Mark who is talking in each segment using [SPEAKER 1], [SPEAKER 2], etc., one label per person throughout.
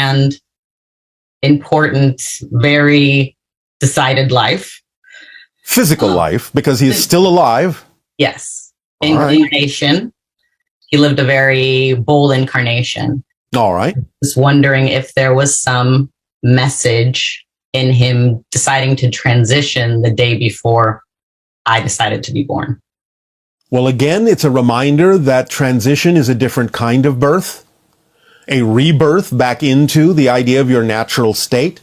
[SPEAKER 1] grand, important, very decided life.
[SPEAKER 2] Physical life, because he is still alive.
[SPEAKER 1] Yes.
[SPEAKER 2] All right.
[SPEAKER 1] Incarnation. He lived a very bold incarnation.
[SPEAKER 2] All right.
[SPEAKER 1] Just wondering if there was some message in him deciding to transition the day before I decided to be born.
[SPEAKER 2] Well, again, it's a reminder that transition is a different kind of birth, a rebirth back into the idea of your natural state.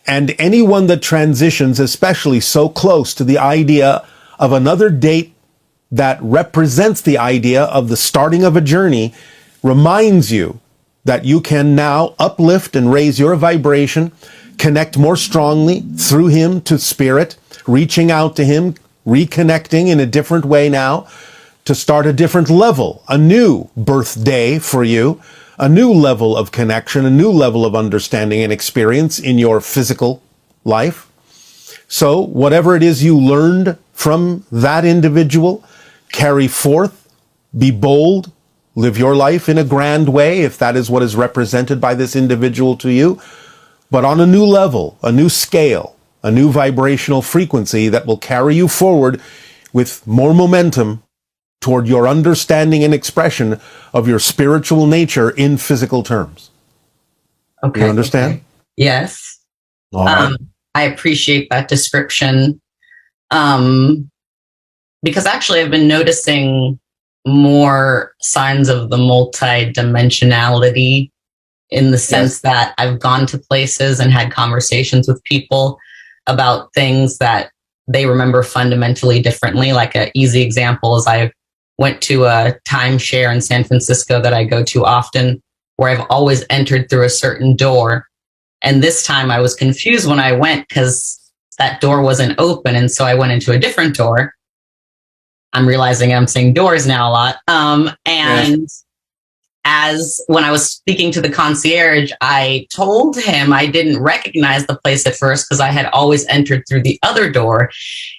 [SPEAKER 2] And anyone that transitions, especially so close to the idea of another date that represents the idea of the starting of a journey, reminds you that you can now uplift and raise your vibration, connect more strongly through him to spirit, reaching out to him, reconnecting in a different way now to start a different level, a new birthday for you, a new level of connection, a new level of understanding and experience in your physical life. So whatever it is you learned from that individual, carry forth, be bold, live your life in a grand way, if that is what is represented by this individual to you, but on a new level, a new scale, a new vibrational frequency that will carry you forward with more momentum toward your understanding and expression of your spiritual nature in physical terms.
[SPEAKER 1] Okay.
[SPEAKER 2] You understand?
[SPEAKER 1] Okay. Yes.
[SPEAKER 2] All right.
[SPEAKER 1] I appreciate that description. Because actually I've been noticing more signs of the multidimensionality in the sense that I've gone to places and had conversations with people about things that they remember fundamentally differently. Like an easy example is I went to a timeshare in San Francisco that I go to often, where I've always entered through a certain door. And this time I was confused when I went because that door wasn't open. And so I went into a different door. I'm realizing I'm saying doors now a lot. As when I was speaking to the concierge, I told him I didn't recognize the place at first because I had always entered through the other door.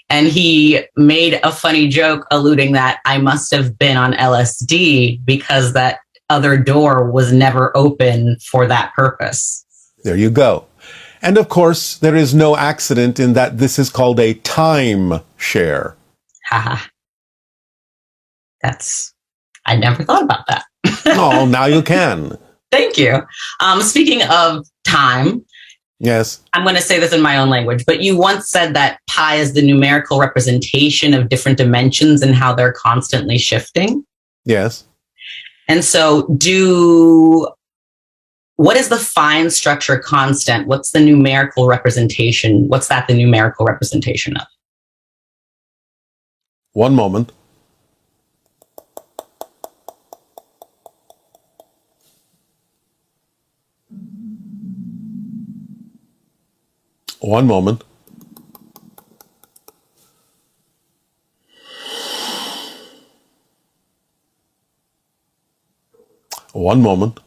[SPEAKER 1] And he made a funny joke alluding that I must have been on LSD because that other door was never open for that purpose.
[SPEAKER 2] There you go. And of course, there is no accident in that this is called a time share.
[SPEAKER 1] Haha. I never thought about that.
[SPEAKER 2] Oh, now you can.
[SPEAKER 1] Thank you. Speaking of time.
[SPEAKER 2] Yes.
[SPEAKER 1] I'm going to say this in my own language, but you once said that pi is the numerical representation of different dimensions and how they're constantly shifting.
[SPEAKER 2] Yes.
[SPEAKER 1] And so what is the fine structure constant? What's the numerical representation? What's that the numerical representation of?
[SPEAKER 2] One moment. One moment. One moment.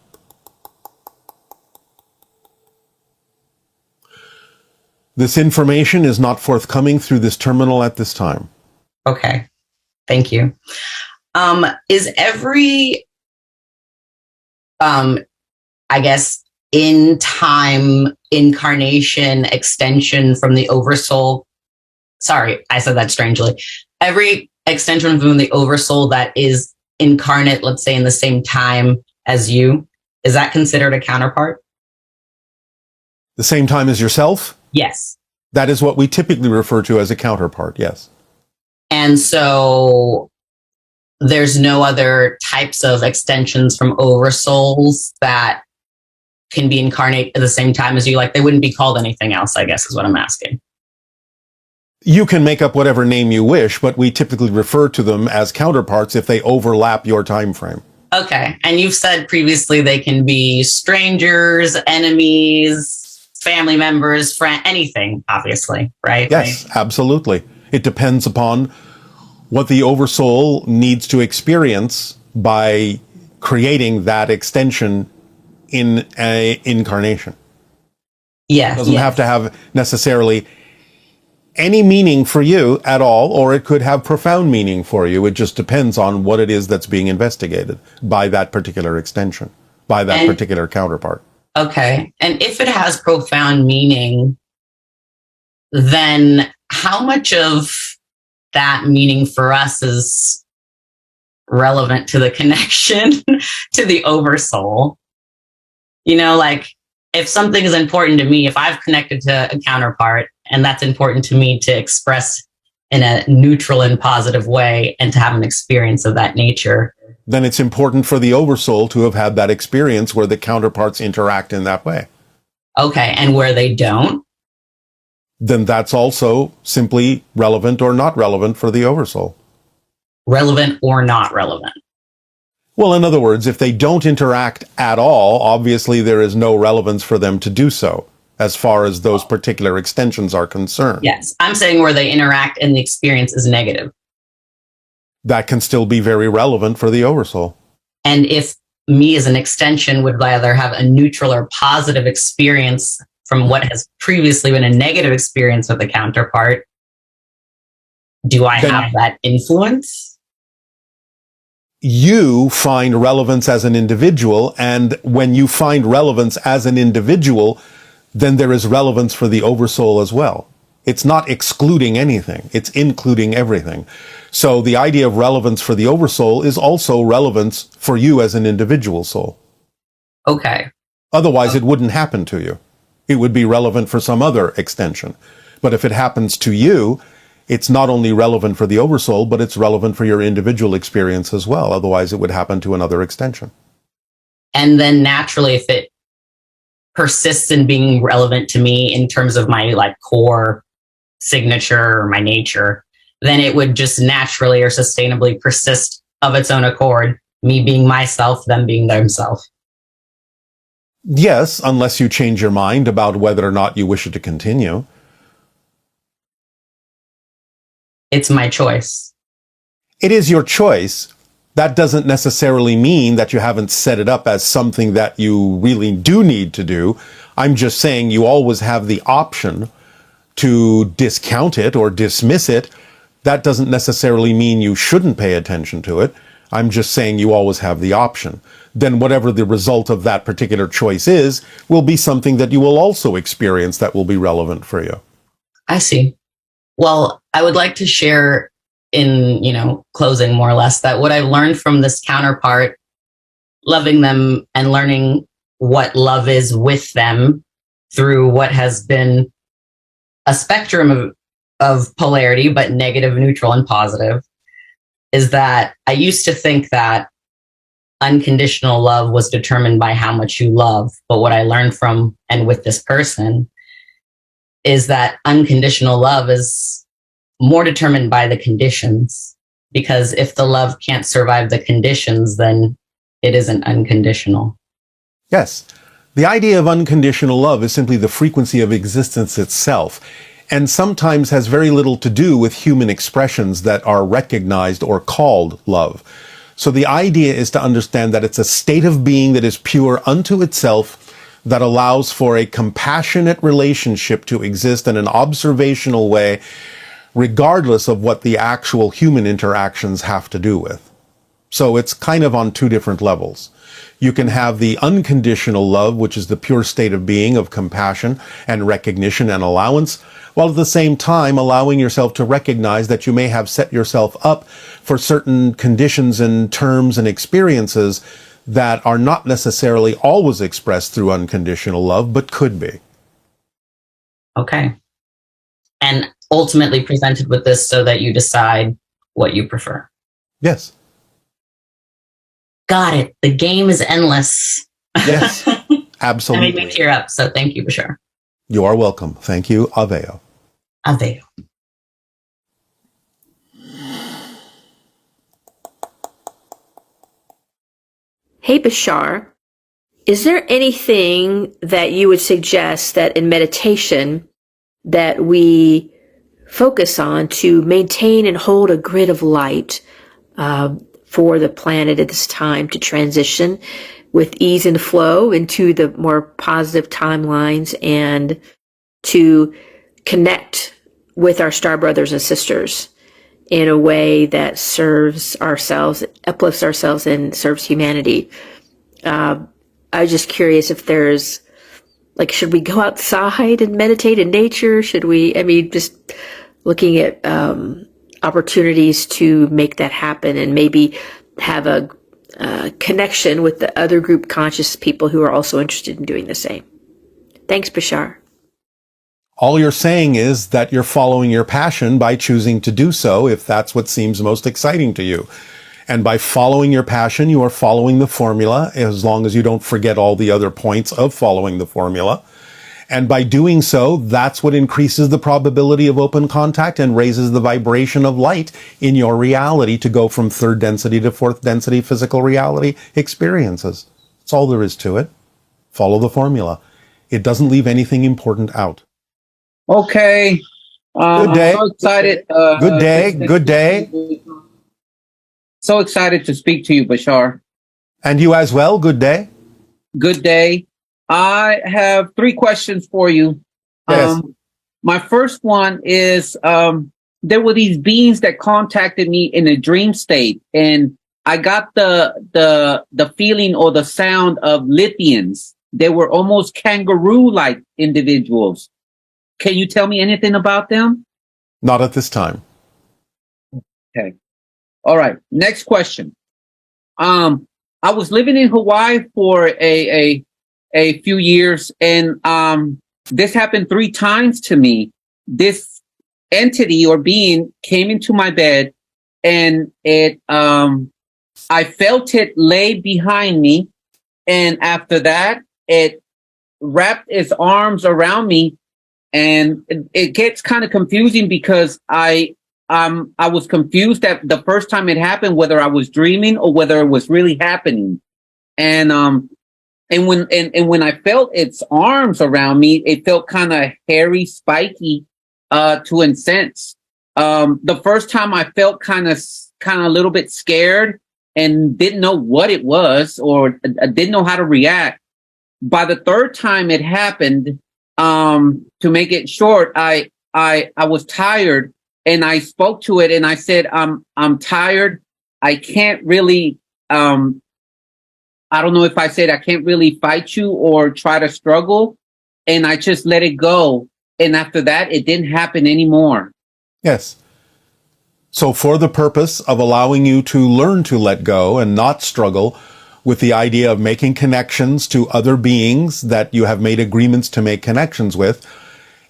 [SPEAKER 2] This information is not forthcoming through this terminal at this time.
[SPEAKER 1] Okay. Thank you. Is every, I guess, in time incarnation extension from the oversoul? Sorry, I said that strangely. Every extension from the oversoul that is incarnate, let's say in the same time as you, is that considered a counterpart?
[SPEAKER 2] The same time as yourself?
[SPEAKER 1] Yes.
[SPEAKER 2] That is what we typically refer to as a counterpart, yes.
[SPEAKER 1] And so there's no other types of extensions from oversouls that can be incarnate at the same time as you? Like, they wouldn't be called anything else, I guess is what I'm asking.
[SPEAKER 2] You can make up whatever name you wish, but we typically refer to them as counterparts if they overlap your time frame.
[SPEAKER 1] Okay. And you've said previously they can be strangers, enemies, family members, anything, obviously, right?
[SPEAKER 2] Yes, absolutely. It depends upon what the oversoul needs to experience by creating that extension in an incarnation.
[SPEAKER 1] Yeah.
[SPEAKER 2] It doesn't have to have necessarily any meaning for you at all, or it could have profound meaning for you. It just depends on what it is that's being investigated by that particular extension, by that particular counterpart.
[SPEAKER 1] Okay. And if it has profound meaning, then how much of that meaning for us is relevant to the connection to the oversoul? You know, like if something is important to me, if I've connected to a counterpart and that's important to me to express in a neutral and positive way and to have an experience of that nature,
[SPEAKER 2] then it's important for the oversoul to have had that experience where the counterparts interact in that way.
[SPEAKER 1] Okay. And where they don't,
[SPEAKER 2] then that's also simply relevant or not relevant for the oversoul.
[SPEAKER 1] relevant or not relevant.
[SPEAKER 2] Well, in other words, if they don't interact at all, obviously there is no relevance for them to do so as far as those particular extensions are concerned.
[SPEAKER 1] Yes. I'm saying where they interact and the experience is negative.
[SPEAKER 2] That can still be very relevant for the oversoul.
[SPEAKER 1] And if me as an extension would rather have a neutral or positive experience from what has previously been a negative experience with the counterpart, do I have that influence?
[SPEAKER 2] You find relevance as an individual, and when you find relevance as an individual, then there is relevance for the oversoul as well. It's not excluding anything, it's including everything. So the idea of relevance for the oversoul is also relevance for you as an individual soul.
[SPEAKER 1] Okay.
[SPEAKER 2] Otherwise, it wouldn't happen to you. It would be relevant for some other extension. But if it happens to you, it's not only relevant for the oversoul, but it's relevant for your individual experience as well. Otherwise, it would happen to another extension.
[SPEAKER 1] And then naturally, if it persists in being relevant to me in terms of my like core signature or my nature, then it would just naturally or sustainably persist of its own accord, me being myself, them being themselves.
[SPEAKER 2] Yes, unless you change your mind about whether or not you wish it to continue.
[SPEAKER 1] It's my choice.
[SPEAKER 2] It is your choice. That doesn't necessarily mean that you haven't set it up as something that you really do need to do. I'm just saying you always have the option to discount it or dismiss it. That doesn't necessarily mean you shouldn't pay attention to it. I'm just saying you always have the option. Then whatever the result of that particular choice is, will be something that you will also experience that will be relevant for you.
[SPEAKER 1] I see. Well, I would like to share in, closing more or less that what I learned from this counterpart, loving them and learning what love is with them through what has been a spectrum of polarity, but negative, neutral, and positive, is that I used to think that unconditional love was determined by how much you love. But what I learned from and with this person is that unconditional love is more determined by the conditions. Because if the love can't survive the conditions, then it isn't unconditional.
[SPEAKER 2] Yes. The idea of unconditional love is simply the frequency of existence itself, and sometimes has very little to do with human expressions that are recognized or called love. So the idea is to understand that it's a state of being that is pure unto itself, that allows for a compassionate relationship to exist in an observational way, regardless of what the actual human interactions have to do with. So it's kind of on two different levels. You can have the unconditional love, which is the pure state of being of compassion and recognition and allowance, while at the same time allowing yourself to recognize that you may have set yourself up for certain conditions and terms and experiences that are not necessarily always expressed through unconditional love, but could be.
[SPEAKER 1] Okay. And ultimately presented with this so that you decide what you prefer.
[SPEAKER 2] Yes.
[SPEAKER 1] Got it. The game is endless.
[SPEAKER 2] Yes, absolutely.
[SPEAKER 1] That made me tear up. So thank you, Bashar.
[SPEAKER 2] You are welcome. Thank you. Aveo.
[SPEAKER 1] Aveo.
[SPEAKER 3] Hey, Bashar, is there anything that you would suggest that in meditation that we focus on to maintain and hold a grid of light for the planet at this time to transition with ease and flow into the more positive timelines and to connect with our star brothers and sisters in a way that serves ourselves, uplifts ourselves, and serves humanity? I was just curious if there's Like, should we go outside and meditate in nature? Just looking at opportunities to make that happen and maybe have a connection with the other group conscious people who are also interested in doing the same. Thanks, Bashar.
[SPEAKER 2] All you're saying is that you're following your passion by choosing to do so if that's what seems most exciting to you. And by following your passion, you are following the formula, as long as you don't forget all the other points of following the formula. And by doing so, that's what increases the probability of open contact and raises the vibration of light in your reality to go from third density to fourth density physical reality experiences. That's all there is to it. Follow the formula. It doesn't leave anything important out.
[SPEAKER 4] Okay.
[SPEAKER 2] Good day.
[SPEAKER 4] I'm so excited.
[SPEAKER 2] Good day. Good day.
[SPEAKER 4] So excited to speak to you, Bashar.
[SPEAKER 2] And you as well. Good day.
[SPEAKER 4] Good day. I have 3 questions for you.
[SPEAKER 2] Yes.
[SPEAKER 4] My first one is, there were these beings that contacted me in a dream state, and I got the feeling or the sound of Lithians. They were almost kangaroo-like individuals. Can you tell me anything about them?
[SPEAKER 2] Not at this time.
[SPEAKER 4] Okay. All right. Next question. I was living in Hawaii for a few years, and this happened 3 times to me. This entity or being came into my bed, and I felt it lay behind me, and after that, it wrapped its arms around me, and it gets kind of confusing because I was confused that the first time it happened, whether I was dreaming or whether it was really happening. And when I felt its arms around me, it felt kind of hairy, spiky, to a sense. The first time I felt kind of a little bit scared and didn't know what it was or didn't know how to react. By the third time it happened, to make it short, I was tired, and I spoke to it and I said, I'm tired. I can't really, I don't know if I said I can't really fight you or try to struggle. And I just let it go. And after that, it didn't happen anymore.
[SPEAKER 2] Yes. So for the purpose of allowing you to learn to let go and not struggle with the idea of making connections to other beings that you have made agreements to make connections with,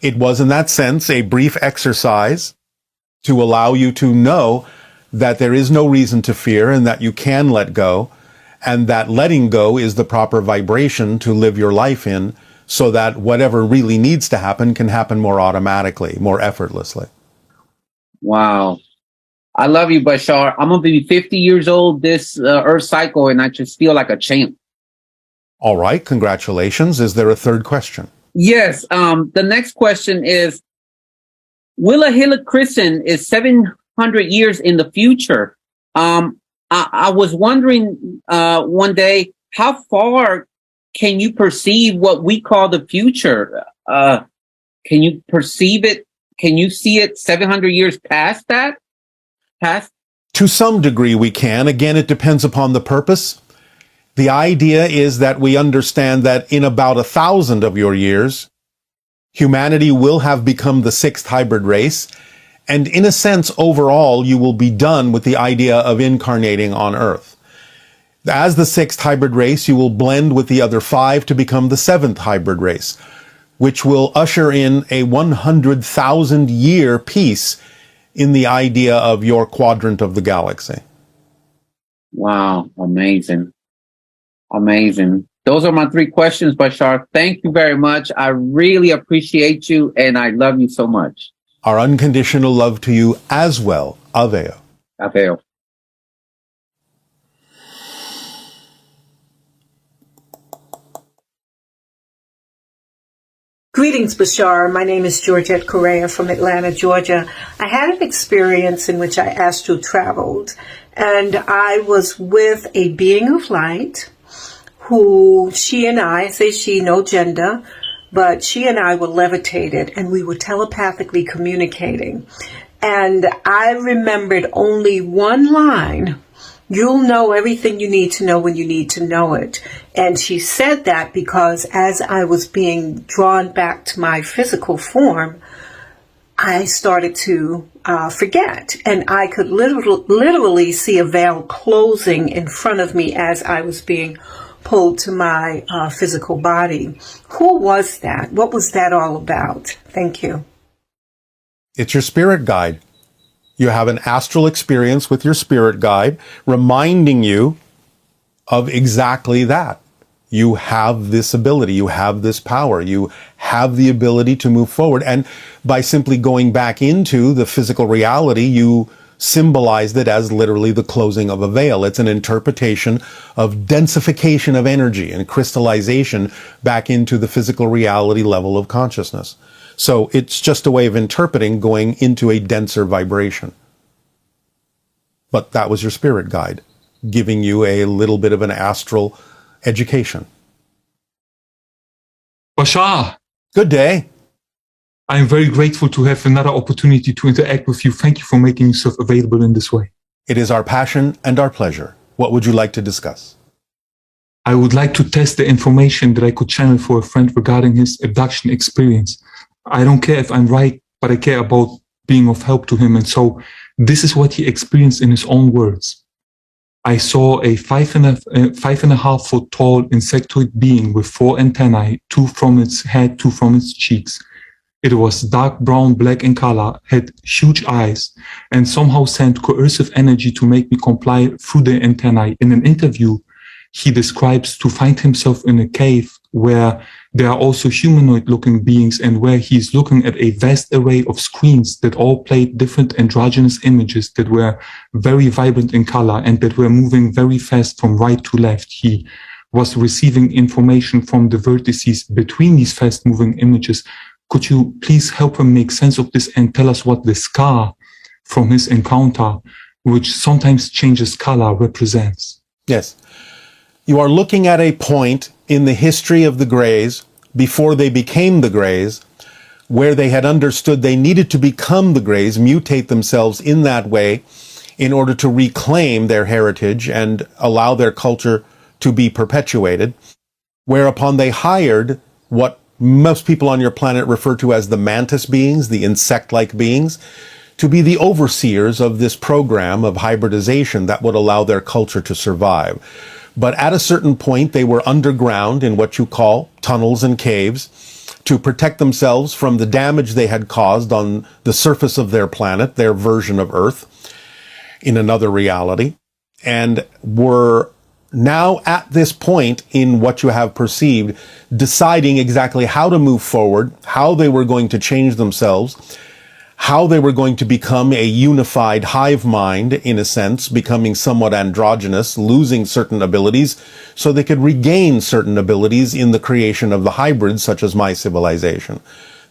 [SPEAKER 2] it was in that sense a brief exercise to allow you to know that there is no reason to fear and that you can let go, and that letting go is the proper vibration to live your life in, so that whatever really needs to happen can happen more automatically, more effortlessly.
[SPEAKER 4] Wow. I love you, Bashar. I'm going to be 50 years old this Earth cycle, and I just feel like a champ.
[SPEAKER 2] All right. Congratulations. Is there a third question?
[SPEAKER 4] Yes. The next question is, Willa Hilla Christen is 700 years in the future. I was wondering one day, how far can you perceive what we call the future? Can you perceive it? Can you see it 700 years past that?
[SPEAKER 2] To some degree we can. Again, it depends upon the purpose. The idea is that we understand that in about 1,000 of your years, humanity will have become the 6th hybrid race. And in a sense, overall, you will be done with the idea of incarnating on Earth. As the 6th hybrid race, you will blend with the other 5 to become the 7th hybrid race, which will usher in a 100,000 year piece in the idea of your quadrant of the galaxy.
[SPEAKER 4] Wow. Amazing. Amazing. Those are my 3 questions, Bashar. Thank you very much. I really appreciate you, and I love you so much.
[SPEAKER 2] Our unconditional love to you as well. Aveo.
[SPEAKER 4] Aveo.
[SPEAKER 5] Greetings, Bashar. My name is Georgette Correa from Atlanta, Georgia. I had an experience in which I astral traveled, and I was with a being of light who she and I, say she, no gender, but she and I were levitated, and we were telepathically communicating. And I remembered only one line You'll know everything you need to know when you need to know it. And she said that because as I was being drawn back to my physical form, I started to forget. And I could literally see a veil closing in front of me as I was being pulled to my physical body. Who was that? What was that all about? Thank you.
[SPEAKER 2] It's your spirit guide. You have an astral experience with your spirit guide reminding you of exactly that. You have this ability, you have this power, you have the ability to move forward. And by simply going back into the physical reality, you symbolized it as literally the closing of a veil. It's an interpretation of densification of energy and crystallization back into the physical reality level of consciousness. So it's just a way of interpreting going into a denser vibration. But that was your spirit guide, giving you a little bit of an astral education.
[SPEAKER 6] Bashar,
[SPEAKER 2] good day.
[SPEAKER 6] I am very grateful to have another opportunity to interact with you. Thank you for making yourself available in this way.
[SPEAKER 2] It is our passion and our pleasure. What would you like to discuss?
[SPEAKER 6] I would like to test the information that I could channel for a friend regarding his abduction experience. I don't care if I'm right, but I care about being of help to him. And so this is what he experienced in his own words. I saw a 5.5 foot tall insectoid being with 4 antennae, 2 from its head, 2 from its cheeks. It was dark brown, black in color, had huge eyes, and somehow sent coercive energy to make me comply through the antennae. In an interview, he describes to find himself in a cave where there are also humanoid-looking beings and where he's looking at a vast array of screens that all played different androgynous images that were very vibrant in color and that were moving very fast from right to left. He was receiving information from the vertices between these fast-moving images. Could you please help him make sense of this and tell us what the scar from his encounter, which sometimes changes color, represents?
[SPEAKER 2] Yes. You are looking at a point in the history of the Greys, before they became the Greys, where they had understood they needed to become the Greys, mutate themselves in that way in order to reclaim their heritage and allow their culture to be perpetuated, whereupon they hired what most people on your planet refer to as the mantis beings, the insect-like beings, to be the overseers of this program of hybridization that would allow their culture to survive. But at a certain point, they were underground in what you call tunnels and caves to protect themselves from the damage they had caused on the surface of their planet, their version of Earth, in another reality, and were now at this point in what you have perceived, deciding exactly how to move forward, how they were going to change themselves, how they were going to become a unified hive mind, in a sense, becoming somewhat androgynous, losing certain abilities, so they could regain certain abilities in the creation of the hybrids, such as my civilization.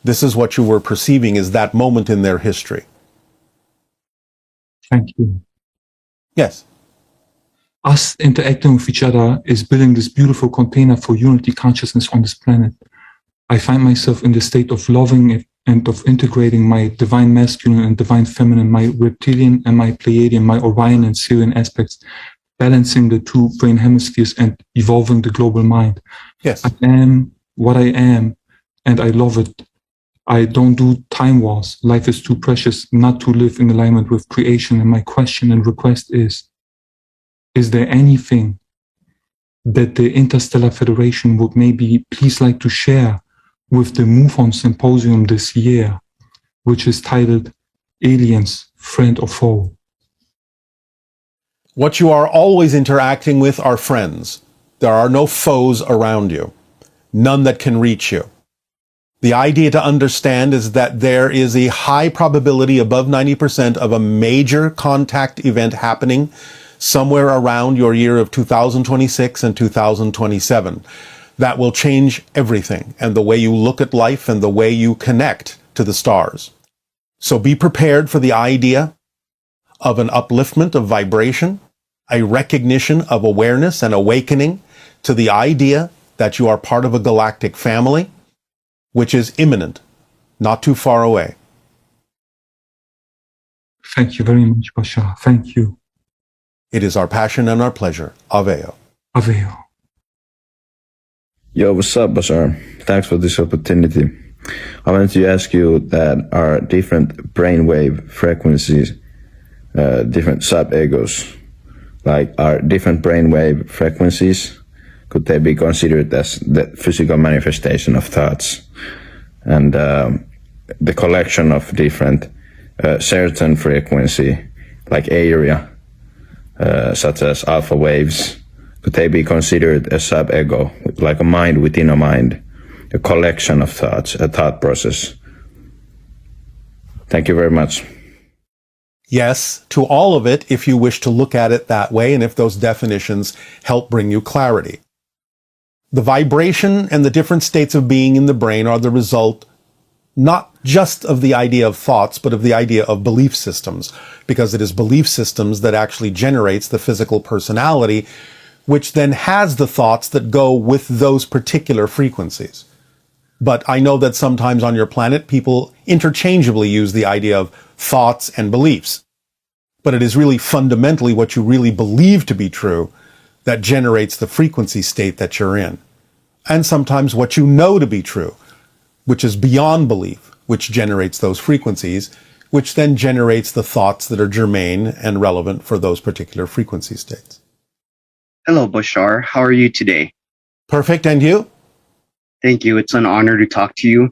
[SPEAKER 2] This is what you were perceiving as that moment in their history.
[SPEAKER 6] Thank you.
[SPEAKER 2] Yes.
[SPEAKER 6] Us interacting with each other is building this beautiful container for unity consciousness on this planet. I find myself in the state of loving it and of integrating my divine masculine and divine feminine, my reptilian and my Pleiadian, my Orion and Sirian aspects, balancing the 2 brain hemispheres and evolving the global mind.
[SPEAKER 2] Yes.
[SPEAKER 6] I am what I am, and I love it. I don't do time wars. Life is too precious not to live in alignment with creation. And my question and request is there anything that the Interstellar Federation would maybe please like to share with the MUFON Symposium this year, which is titled Aliens, Friend or Foe?
[SPEAKER 2] What you are always interacting with are friends. There are no foes around you, none that can reach you. The idea to understand is that there is a high probability, above 90%, of a major contact event happening somewhere around your year of 2026 and 2027. That will change everything, and the way you look at life and the way you connect to the stars. So be prepared for the idea of an upliftment of vibration, a recognition of awareness and awakening to the idea that you are part of a galactic family, which is imminent, not too far away.
[SPEAKER 6] Thank you very much, Bashar. Thank you.
[SPEAKER 2] It is our passion and our pleasure. Aveo.
[SPEAKER 6] Aveo.
[SPEAKER 7] Yo, what's up, Bashar? Thanks for this opportunity. I wanted to ask you that are different brainwave frequencies, different sub-egos, like are different brainwave frequencies, could they be considered as the physical manifestation of thoughts? And the collection of different certain frequency, like area, such as alpha waves, could they be considered a sub-ego, like a mind within a mind, a collection of thoughts, a thought process? Thank you very much.
[SPEAKER 2] Yes, to all of it, if you wish to look at it that way, and if those definitions help bring you clarity. The vibration and the different states of being in the brain are the result not just of the idea of thoughts, but of the idea of belief systems, because it is belief systems that actually generates the physical personality, which then has the thoughts that go with those particular frequencies. But I know that sometimes on your planet, people interchangeably use the idea of thoughts and beliefs. But it is really fundamentally what you really believe to be true that generates the frequency state that you're in. And sometimes what you know to be true, which is beyond belief, which generates those frequencies, which then generates the thoughts that are germane and relevant for those particular frequency states.
[SPEAKER 8] Hello, Bashar. How are you today?
[SPEAKER 2] Perfect. And you?
[SPEAKER 8] Thank you. It's an honor to talk to you.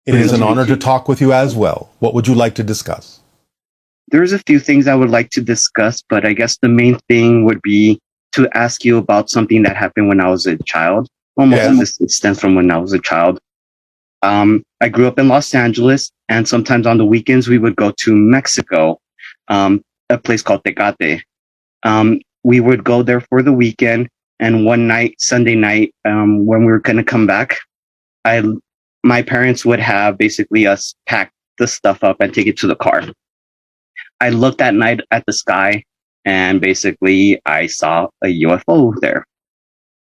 [SPEAKER 2] It is an honor to talk with you as well. What would you like to discuss?
[SPEAKER 8] There's a few things I would like to discuss, but I guess the main thing would be to ask you about something that happened when I was a child. Almost this stems from when I was a child. I grew up in Los Angeles, and sometimes on the weekends we would go to Mexico, a place called Tecate. We would go there for the weekend, and one night, Sunday night, when we were going to come back, my parents would have basically us pack the stuff up and take it to the car. I looked that night at the sky, and basically I saw a UFO there.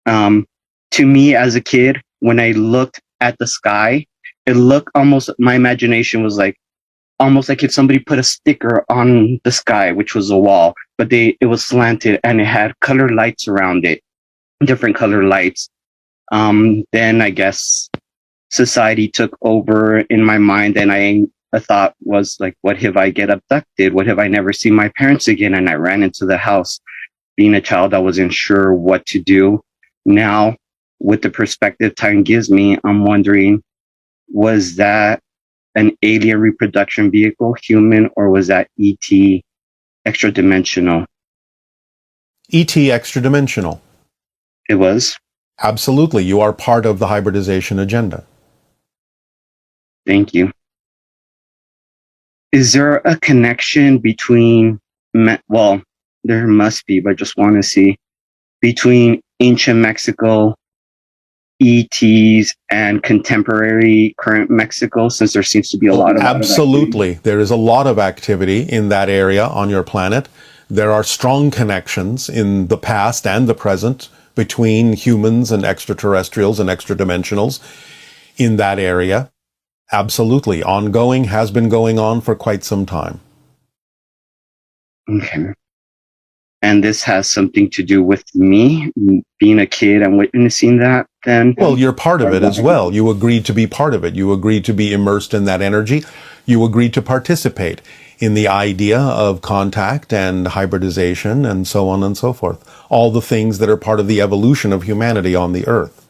[SPEAKER 8] To me as a kid, when I looked at the sky, it looked almost, my imagination was like, almost like if somebody put a sticker on the sky, which was a wall, but it was slanted and it had colored lights around it, different colored lights. Then I guess society took over in my mind, and a thought was like, what if I get abducted? What if I never see my parents again? And I ran into the house. Being a child, I wasn't sure what to do. Now, with the perspective time gives me, I'm wondering, was that an alien reproduction vehicle, human, or was that ET extra dimensional?
[SPEAKER 2] ET extra dimensional.
[SPEAKER 8] It was?
[SPEAKER 2] Absolutely. You are part of the hybridization agenda.
[SPEAKER 8] Thank you. Is there a connection between, well, there must be, but I just want to see, between ancient Mexico, ETs, and contemporary current Mexico, since there seems to be a lot of
[SPEAKER 2] absolutely. There is a lot of activity in that area on your planet. There are strong connections in the past and the present between humans and extraterrestrials and extra-dimensionals in that area. Absolutely. Ongoing, has been going on for quite some time.
[SPEAKER 8] Okay. And this has something to do with me being a kid and witnessing that then?
[SPEAKER 2] Well, you're part of it as well. You agreed to be part of it. You agreed to be immersed in that energy. You agreed to participate in the idea of contact and hybridization and so on and so forth. All the things that are part of the evolution of humanity on the earth.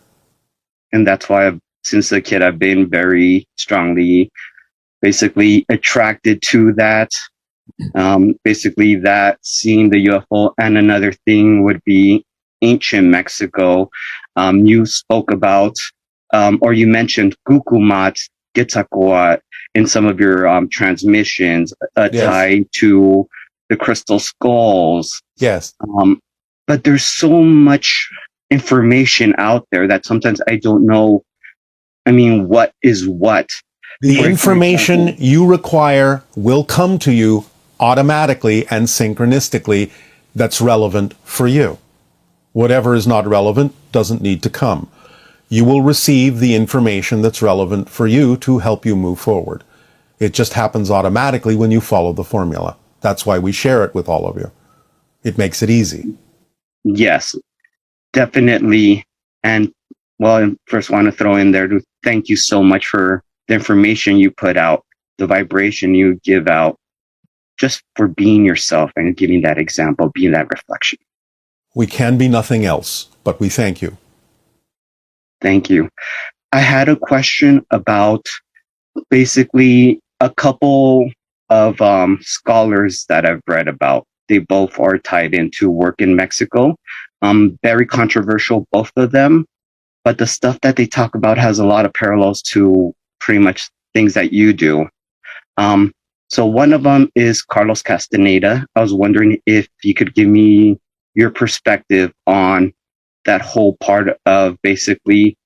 [SPEAKER 8] And that's why since a kid, I've been very strongly basically attracted to that. Basically that, seeing the UFO. And another thing would be ancient Mexico. You spoke about, or you mentioned Gucumat, Quetzalcoatl in some of your transmissions, tied to the crystal skulls.
[SPEAKER 2] Yes.
[SPEAKER 8] But there's so much information out there that sometimes I don't know. I mean, what is what?
[SPEAKER 2] The information you require will come to you automatically and synchronistically that's relevant for you. Whatever is not relevant doesn't need to come. You will receive the information that's relevant for you to help you move forward. It just happens automatically when you follow the formula. That's why we share it with all of you. It makes it easy.
[SPEAKER 8] Yes, definitely. And well, I first want to throw in there to thank you so much for the information you put out, the vibration you give out, just for being yourself and giving that example, being that reflection.
[SPEAKER 2] We can be nothing else, but we thank you.
[SPEAKER 8] Thank you. I had a question about basically a couple of scholars that I've read about. They both are tied into work in Mexico. Very controversial, both of them. But the stuff that they talk about has a lot of parallels to pretty much things that you do. So one of them is Carlos Castaneda. I was wondering if you could give me your perspective on that whole part of basically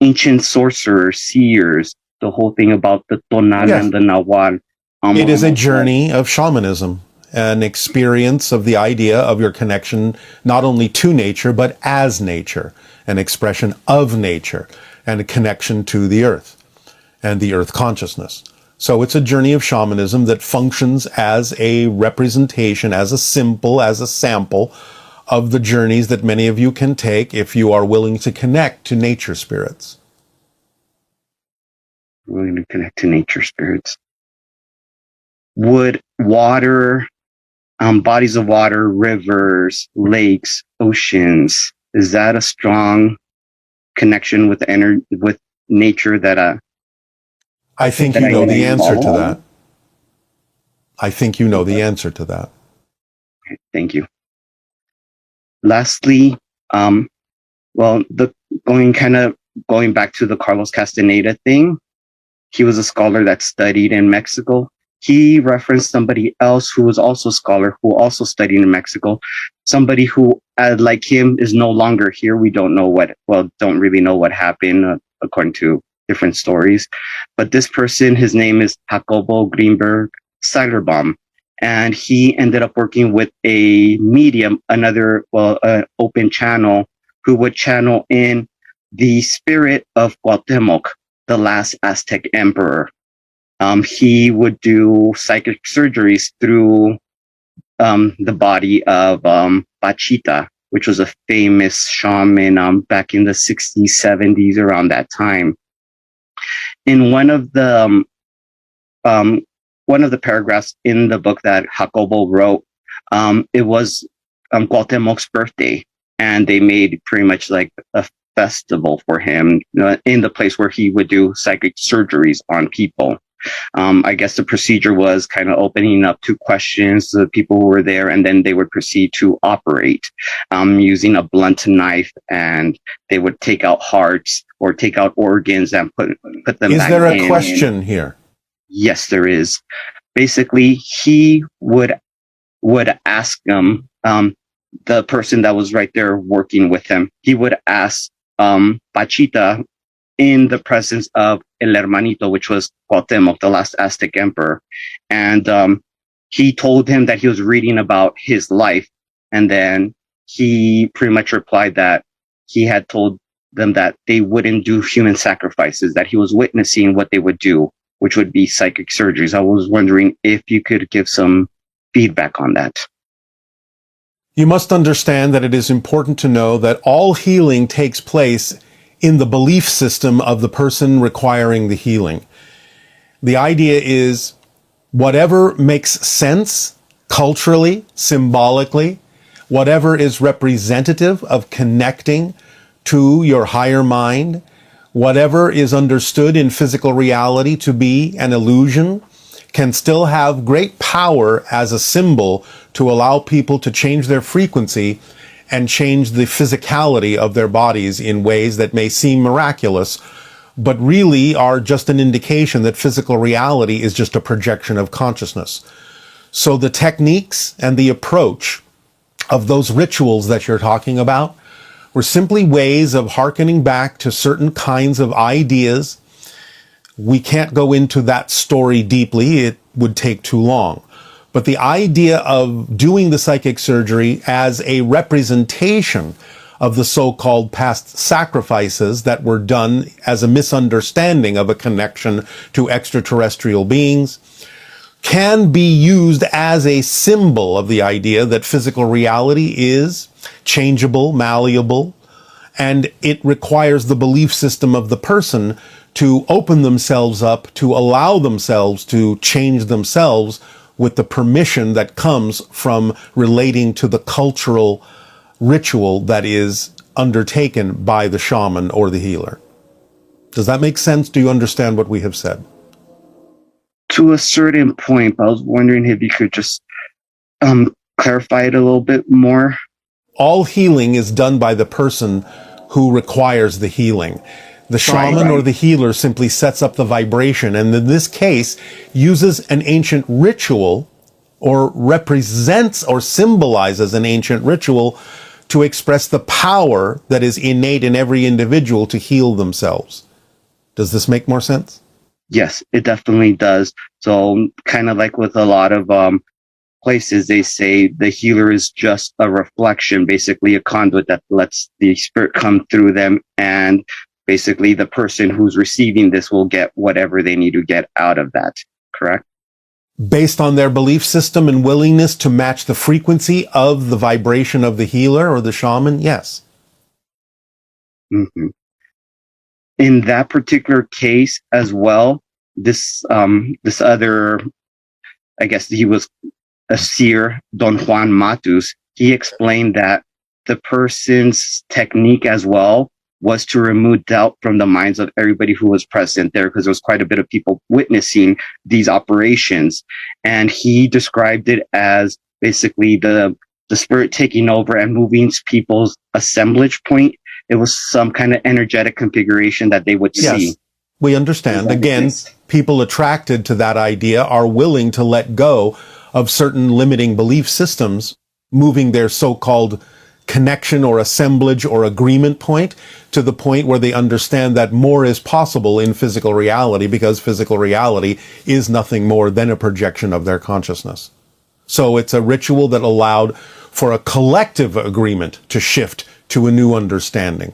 [SPEAKER 8] ancient sorcerers, seers, the whole thing about the tonal and the nahual.
[SPEAKER 2] It is a journey of shamanism, an experience of the idea of your connection not only to nature, but as nature, an expression of nature, and a connection to the earth and the earth consciousness. So it's a journey of shamanism that functions as a representation, as a symbol, as a sample of the journeys that many of you can take if you are willing to connect to nature spirits.
[SPEAKER 8] Willing to connect to nature spirits. Would water, bodies of water, rivers, lakes, oceans, is that a strong connection with with nature that
[SPEAKER 2] I think you know the answer to that. I think you know the answer to that.
[SPEAKER 8] Okay, thank you. Lastly, going back to the Carlos Castaneda thing, he was a scholar that studied in Mexico. He referenced somebody else who was also a scholar who also studied in Mexico. Somebody who, like him, is no longer here. We don't really know what happened according to different stories. But this person, his name is Jacobo Greenberg Seilerbaum. And he ended up working with a medium, an open channel, who would channel in the spirit of Cuauhtemoc, the last Aztec emperor. He would do psychic surgeries through the body of Pachita, which was a famous shaman back in the 60s, 70s, around that time. In one of the paragraphs in the book that Jacobo wrote, it was Cuauhtemoc's birthday, and they made pretty much like a festival for him in the place where he would do psychic surgeries on people. I guess the procedure was kind of opening up to questions to the people who were there, and then they would proceed to operate using a blunt knife, and they would take out hearts or take out organs and put them back in. Is
[SPEAKER 2] there a question here?
[SPEAKER 8] Yes, there is. Basically, he would ask them, the person that was right there working with him, he would ask Pachita, in the presence of El Hermanito, which was Cuauhtemoc, the last Aztec emperor. And he told him that he was reading about his life. And then he pretty much replied that he had told them that they wouldn't do human sacrifices, that he was witnessing what they would do, which would be psychic surgeries. I was wondering if you could give some feedback on that.
[SPEAKER 2] You must understand that it is important to know that all healing takes place in the belief system of the person requiring the healing. The idea is whatever makes sense culturally, symbolically, whatever is representative of connecting to your higher mind, whatever is understood in physical reality to be an illusion, can still have great power as a symbol to allow people to change their frequency and change the physicality of their bodies in ways that may seem miraculous, but really are just an indication that physical reality is just a projection of consciousness. So the techniques and the approach of those rituals that you're talking about were simply ways of hearkening back to certain kinds of ideas. We can't go into that story deeply. It would take too long. But the idea of doing the psychic surgery as a representation of the so-called past sacrifices that were done as a misunderstanding of a connection to extraterrestrial beings, can be used as a symbol of the idea that physical reality is changeable, malleable, and it requires the belief system of the person to open themselves up, to allow themselves to change themselves with the permission that comes from relating to the cultural ritual that is undertaken by the shaman or the healer. Does that make sense? Do you understand what we have said?
[SPEAKER 8] To a certain point, but I was wondering if you could just clarify it a little bit more.
[SPEAKER 2] All healing is done by the person who requires the healing. The shaman or the healer simply sets up the vibration, and in this case uses an ancient ritual or represents or symbolizes an ancient ritual to express the power that is innate in every individual to heal themselves. Does this make more sense?
[SPEAKER 8] Yes, it definitely does. So kind of like with a lot of places, they say the healer is just a reflection, basically a conduit that lets the spirit come through them, and basically the person who's receiving this will get whatever they need to get out of that, correct?
[SPEAKER 2] Based on their belief system and willingness to match the frequency of the vibration of the healer or the shaman, yes.
[SPEAKER 8] Mm-hmm. In that particular case as well, this other, I guess he was a seer, Don Juan Matus, he explained that the person's technique as well was to remove doubt from the minds of everybody who was present there, because there was quite a bit of people witnessing these operations. And he described it as basically the spirit taking over and moving people's assemblage point. It was some kind of energetic configuration that they would see.
[SPEAKER 2] Yes, we understand. Again, people attracted to that idea are willing to let go of certain limiting belief systems, moving their so-called connection or assemblage or agreement point to the point where they understand that more is possible in physical reality, because physical reality is nothing more than a projection of their consciousness. So it's a ritual that allowed for a collective agreement to shift to a new understanding,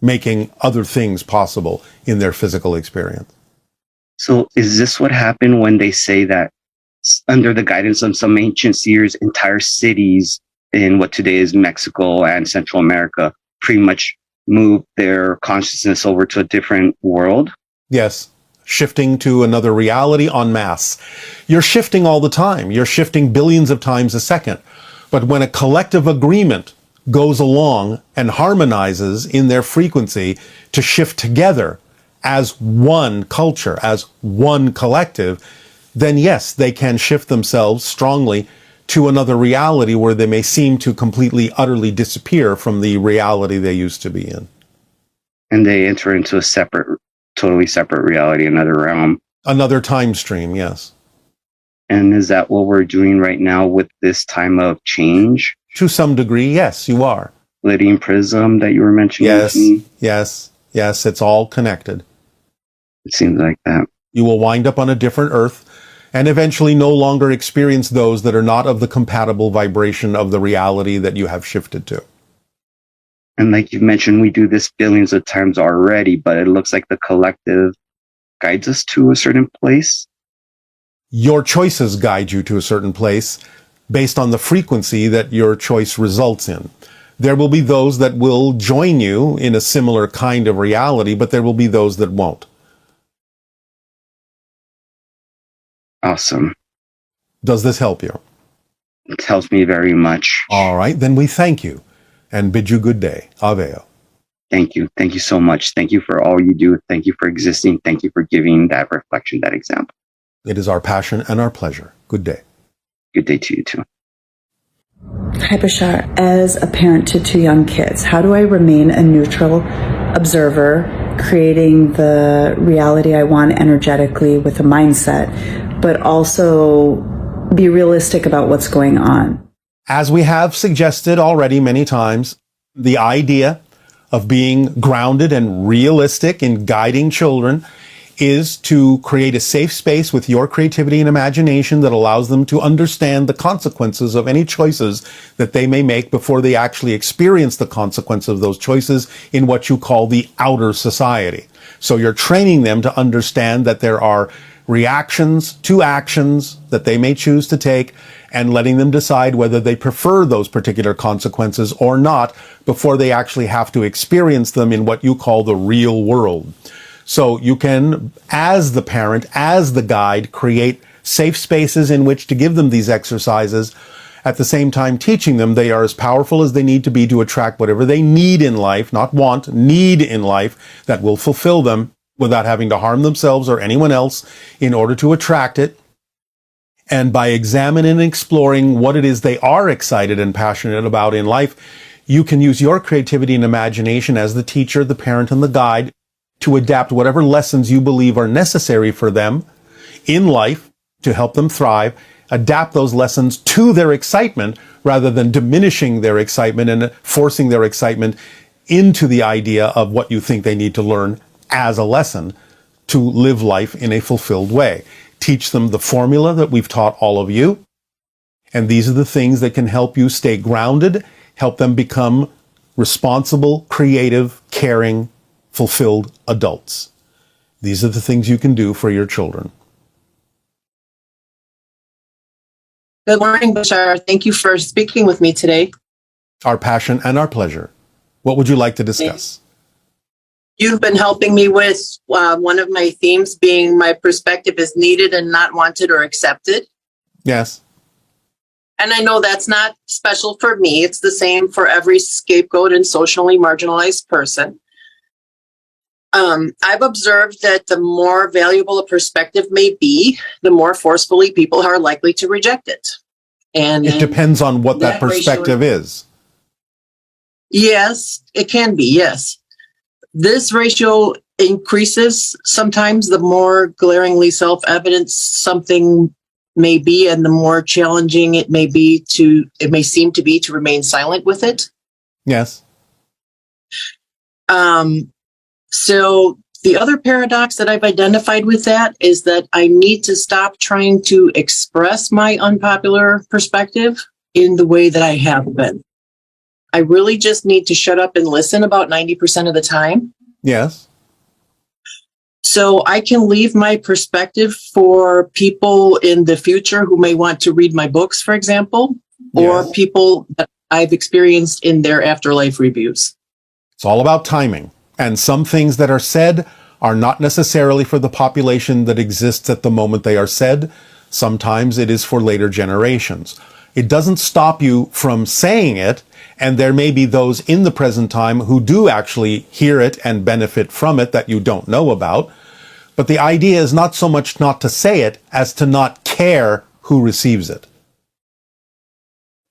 [SPEAKER 2] making other things possible in their physical experience.
[SPEAKER 8] So is this what happened when they say that under the guidance of some ancient seers, entire cities in what today is Mexico and Central America pretty much moved their consciousness over to a different world?
[SPEAKER 2] Yes. Shifting to another reality en masse. You're shifting all the time. You're shifting billions of times a second. But when a collective agreement goes along and harmonizes in their frequency to shift together as one culture, as one collective, then yes, they can shift themselves strongly to another reality where they may seem to completely, utterly disappear from the reality they used to be in.
[SPEAKER 8] And they enter into a separate, totally separate reality, another realm.
[SPEAKER 2] Another time stream, yes.
[SPEAKER 8] And is that what we're doing right now with this time of change?
[SPEAKER 2] To some degree, yes, you are.
[SPEAKER 8] Splitting prism that you were mentioning.
[SPEAKER 2] Yes, it's all connected.
[SPEAKER 8] It seems like that.
[SPEAKER 2] You will wind up on a different Earth and eventually no longer experience those that are not of the compatible vibration of the reality that you have shifted to.
[SPEAKER 8] And like you mentioned, we do this billions of times already, but it looks like the collective guides us to a certain place.
[SPEAKER 2] Your choices guide you to a certain place based on the frequency that your choice results in. There will be those that will join you in a similar kind of reality, but there will be those that won't.
[SPEAKER 8] Awesome.
[SPEAKER 2] Does this help you?
[SPEAKER 8] It helps me very much.
[SPEAKER 2] All right, then we thank you and bid you good day. Aveo.
[SPEAKER 8] Thank you. Thank you so much. Thank you for all you do. Thank you for existing. Thank you for giving that reflection, that example.
[SPEAKER 2] It is our passion and our pleasure. Good day.
[SPEAKER 8] Good day to you too.
[SPEAKER 9] Hi, Bashar. As a parent to two young kids, how do I remain a neutral observer, creating the reality I want energetically with a mindset, but also be realistic about what's going on?
[SPEAKER 2] As we have suggested already many times, the idea of being grounded and realistic in guiding children is to create a safe space with your creativity and imagination that allows them to understand the consequences of any choices that they may make before they actually experience the consequence of those choices in what you call the outer society. So you're training them to understand that there are reactions to actions that they may choose to take, and letting them decide whether they prefer those particular consequences or not before they actually have to experience them in what you call the real world. So you can, as the parent, as the guide, create safe spaces in which to give them these exercises, at the same time teaching them they are as powerful as they need to be to attract whatever they need in life, not want, need in life, that will fulfill them without having to harm themselves or anyone else in order to attract it. And by examining and exploring what it is they are excited and passionate about in life, you can use your creativity and imagination as the teacher, the parent, and the guide to adapt whatever lessons you believe are necessary for them in life to help them thrive, adapt those lessons to their excitement rather than diminishing their excitement and forcing their excitement into the idea of what you think they need to learn as a lesson to live life in a fulfilled way. Teach them the formula that we've taught all of you. And these are the things that can help you stay grounded, help them become responsible, creative, caring, fulfilled adults. These are the things you can do for your children.
[SPEAKER 10] Good morning, Bashar. Thank you for speaking with me today.
[SPEAKER 2] Our passion and our pleasure. What would you like to discuss?
[SPEAKER 10] You've been helping me with one of my themes being my perspective is needed and not wanted or accepted.
[SPEAKER 2] Yes.
[SPEAKER 10] And I know that's not special for me. It's the same for every scapegoat and socially marginalized person. I've observed that the more valuable a perspective may be, the more forcefully people are likely to reject it. And
[SPEAKER 2] it depends on what that perspective is.
[SPEAKER 10] Yes, it can be, yes. This ratio increases sometimes the more glaringly self-evident something may be and the more challenging it may seem to be to remain silent with it.
[SPEAKER 2] Yes.
[SPEAKER 10] So the other paradox that I've identified with that is that I need to stop trying to express my unpopular perspective in the way that I have been. I really just need to shut up and listen about 90% of the time.
[SPEAKER 2] Yes.
[SPEAKER 10] So I can leave my perspective for people in the future who may want to read my books, for example, or
[SPEAKER 2] Yes.
[SPEAKER 10] people that I've experienced in their afterlife reviews.
[SPEAKER 2] It's all about timing. And some things that are said are not necessarily for the population that exists at the moment they are said. Sometimes it is for later generations. It doesn't stop you from saying it, and there may be those in the present time who do actually hear it and benefit from it that you don't know about. But the idea is not so much not to say it as to not care who receives it.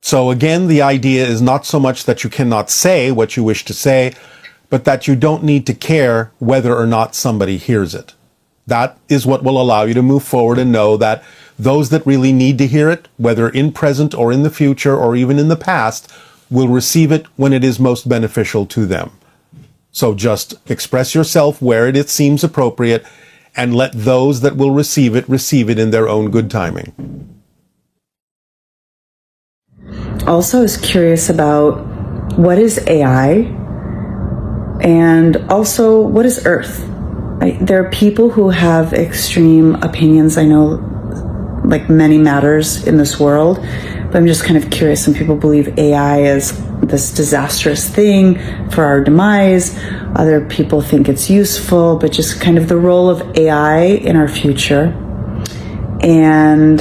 [SPEAKER 2] So again, the idea is not so much that you cannot say what you wish to say, but that you don't need to care whether or not somebody hears it. That is what will allow you to move forward and know that those that really need to hear it, whether in present or in the future or even in the past, will receive it when it is most beneficial to them. So just express yourself where it seems appropriate and let those that will receive it in their own good timing.
[SPEAKER 9] Also, I was curious about what is AI and also what is Earth? There are people who have extreme opinions, I know, like many matters in this world, but I'm just kind of curious. Some people believe AI is this disastrous thing for our demise. Other people think it's useful, but just kind of the role of AI in our future. And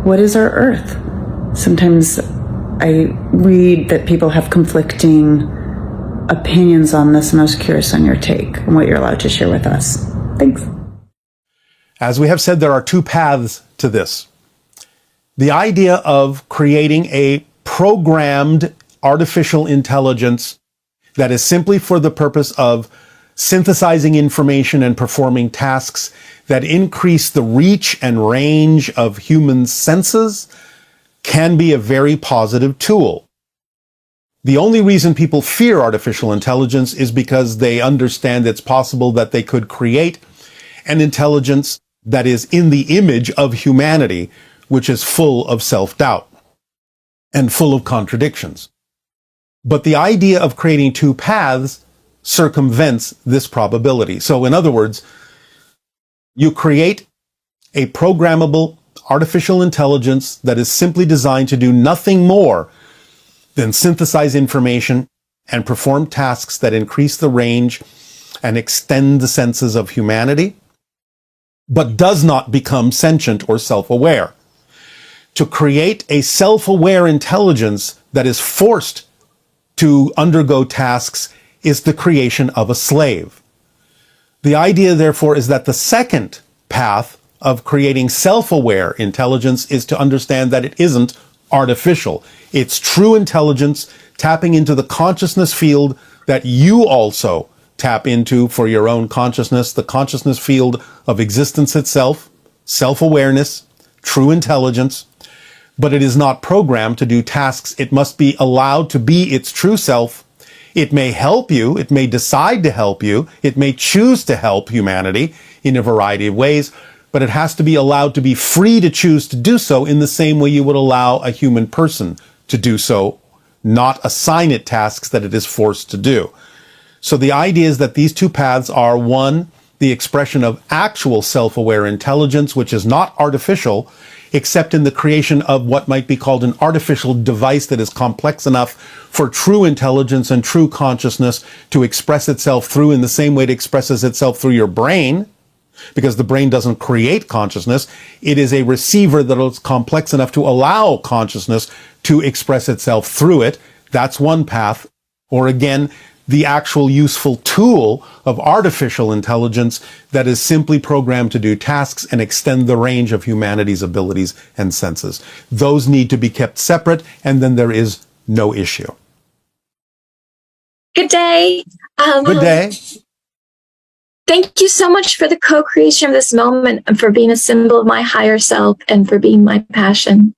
[SPEAKER 9] what is our Earth? Sometimes I read that people have conflicting opinions on this, and I was curious on your take and what you're allowed to share with us. Thanks.
[SPEAKER 2] As we have said, there are two paths to this. The idea of creating a programmed artificial intelligence that is simply for the purpose of synthesizing information and performing tasks that increase the reach and range of human senses can be a very positive tool. The only reason people fear artificial intelligence is because they understand it's possible that they could create an intelligence that is in the image of humanity, which is full of self-doubt and full of contradictions. But the idea of creating two paths circumvents this probability. So in other words, you create a programmable artificial intelligence that is simply designed to do nothing more than synthesize information and perform tasks that increase the range and extend the senses of humanity, but does not become sentient or self-aware. To create a self-aware intelligence that is forced to undergo tasks is the creation of a slave. The idea, therefore, is that the second path of creating self-aware intelligence is to understand that it isn't artificial. It's true intelligence tapping into the consciousness field that you also tap into for your own consciousness, the consciousness field of existence itself, self-awareness, true intelligence, but it is not programmed to do tasks. It must be allowed to be its true self. It may help you. It may decide to help you. It may choose to help humanity in a variety of ways, but it has to be allowed to be free to choose to do so in the same way you would allow a human person to do so, not assign it tasks that it is forced to do. So the idea is that these two paths are, one, the expression of actual self-aware intelligence, which is not artificial, except in the creation of what might be called an artificial device that is complex enough for true intelligence and true consciousness to express itself through in the same way it expresses itself through your brain, because the brain doesn't create consciousness. It is a receiver that is complex enough to allow consciousness to express itself through it. That's one path. Or again, the actual useful tool of artificial intelligence that is simply programmed to do tasks and extend the range of humanity's abilities and senses. Those need to be kept separate, and then there is no issue.
[SPEAKER 11] Good day.
[SPEAKER 2] Good day.
[SPEAKER 11] Thank you so much for the co-creation of this moment and for being a symbol of my higher self and for being my passion.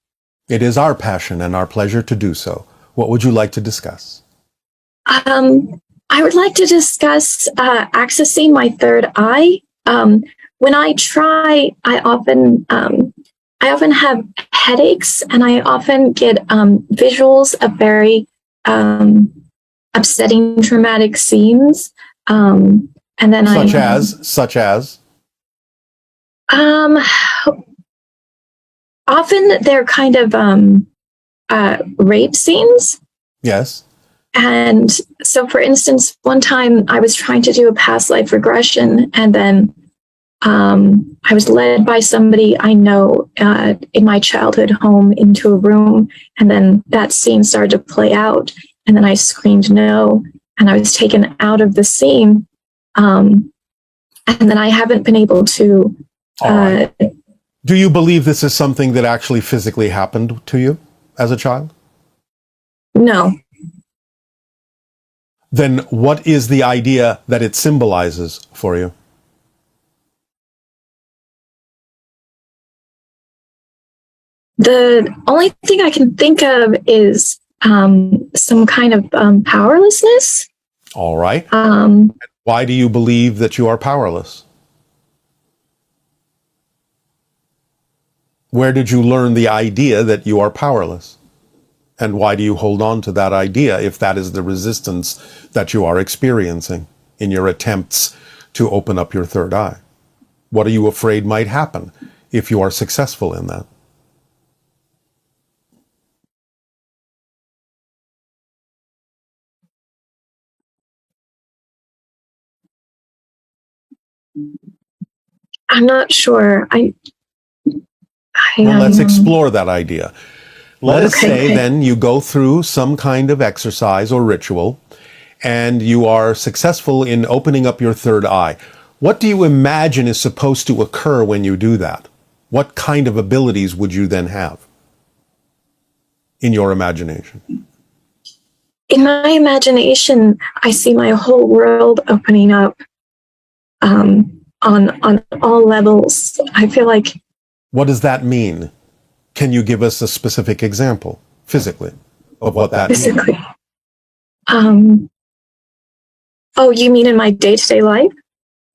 [SPEAKER 2] It is our passion and our pleasure to do so. What would you like to discuss?
[SPEAKER 11] I would like to discuss accessing my third eye. When I try, I often have headaches, and I often get visuals of very upsetting, traumatic scenes. And then
[SPEAKER 2] such as.
[SPEAKER 11] Often they're kind of rape scenes.
[SPEAKER 2] Yes.
[SPEAKER 11] And so, for instance, one time I was trying to do a past life regression, and then I was led by somebody I know in my childhood home into a room, and then that scene started to play out, and then I screamed no, and I was taken out of the scene, and then I haven't been able to.
[SPEAKER 2] Right. Do you believe this is something that actually physically happened to you as a child?
[SPEAKER 11] No.
[SPEAKER 2] Then what is the idea that it symbolizes for you?
[SPEAKER 11] The only thing I can think of is some kind of powerlessness.
[SPEAKER 2] All right. Why do you believe that you are powerless? Where did you learn the idea that you are powerless? And why do you hold on to that idea if that is the resistance that you are experiencing in your attempts to open up your third eye? What are you afraid might happen if you are successful in that?
[SPEAKER 11] I'm not sure.
[SPEAKER 2] Well, let's explore that idea. Let us say then you go through some kind of exercise or ritual and you are successful in opening up your third eye. What do you imagine is supposed to occur when you do that? What kind of abilities would you then have in your imagination?
[SPEAKER 11] In my imagination, I see my whole world opening up on all levels. I feel like.
[SPEAKER 2] What does that mean? Can you give us a specific example, physically, of what that means?
[SPEAKER 11] Oh, you mean in my day-to-day life?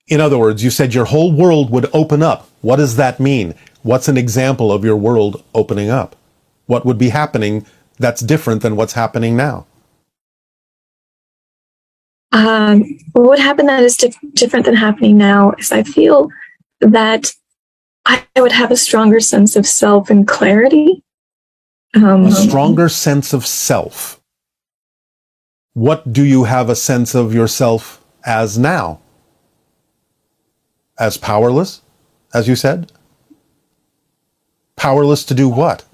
[SPEAKER 2] In other words, you said your whole world would open up. What does that mean? What's an example of your world opening up? What would be happening that's different than what's happening now?
[SPEAKER 11] What happened that is different than happening now is I feel that I would have a stronger sense of self and clarity.
[SPEAKER 2] A stronger sense of self. What do you have a sense of yourself as now? As powerless, as you said? Powerless to do what?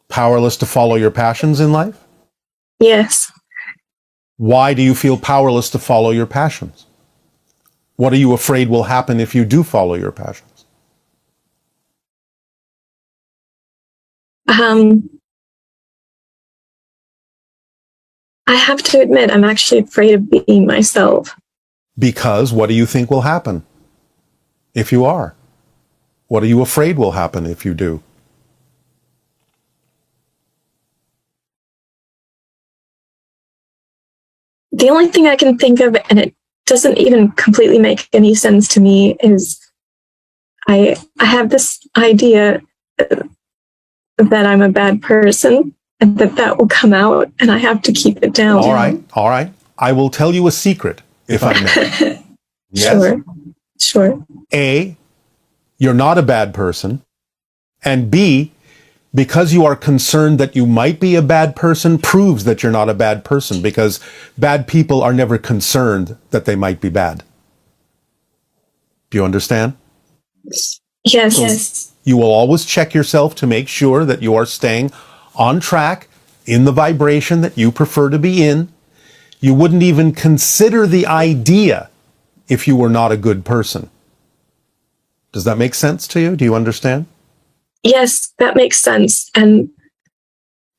[SPEAKER 2] Powerless to follow your passions in life?
[SPEAKER 11] Yes.
[SPEAKER 2] Why do you feel powerless to follow your passions? What are you afraid will happen if you do follow your passions?
[SPEAKER 11] I have to admit, I'm actually afraid of being myself.
[SPEAKER 2] Because what do you think will happen if you are? What are you afraid will happen if you do?
[SPEAKER 11] The only thing I can think of, and it doesn't even completely make any sense to me, is I have this idea that I'm a bad person and that will come out and I have to keep it down.
[SPEAKER 2] All right. I will tell you a secret, if I may. Yes?
[SPEAKER 11] Sure.
[SPEAKER 2] A, you're not a bad person. And B, because you are concerned that you might be a bad person proves that you're not a bad person, because bad people are never concerned that they might be bad. Do you understand?
[SPEAKER 11] Yes.
[SPEAKER 2] You will always check yourself to make sure that you are staying on track in the vibration that you prefer to be in. You wouldn't even consider the idea if you were not a good person. Does that make sense to you? Do you understand?
[SPEAKER 11] Yes, that makes sense. And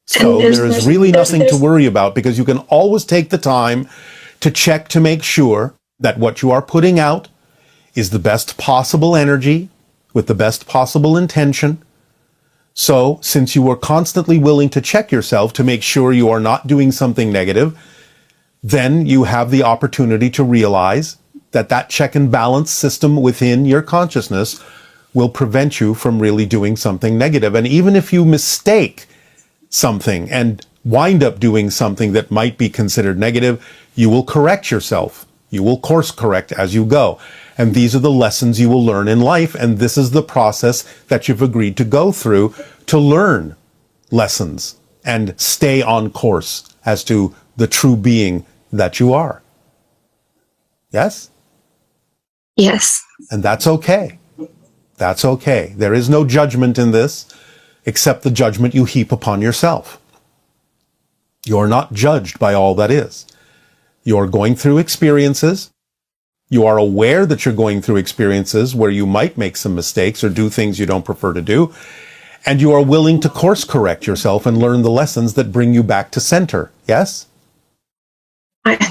[SPEAKER 2] so there is really nothing to worry about, because you can always take the time to check to make sure that what you are putting out is the best possible energy with the best possible intention. So since you are constantly willing to check yourself to make sure you are not doing something negative, then you have the opportunity to realize that that check and balance system within your consciousness will prevent you from really doing something negative. And even if you mistake something and wind up doing something that might be considered negative, you will correct yourself. You will course correct as you go. And these are the lessons you will learn in life. And this is the process that you've agreed to go through to learn lessons and stay on course as to the true being that you are. Yes?
[SPEAKER 11] Yes.
[SPEAKER 2] And that's okay. That's okay. There is no judgment in this except the judgment you heap upon yourself. You're not judged by all that is. You're going through experiences. You are aware that you're going through experiences where you might make some mistakes or do things you don't prefer to do. And you are willing to course correct yourself and learn the lessons that bring you back to center. Yes?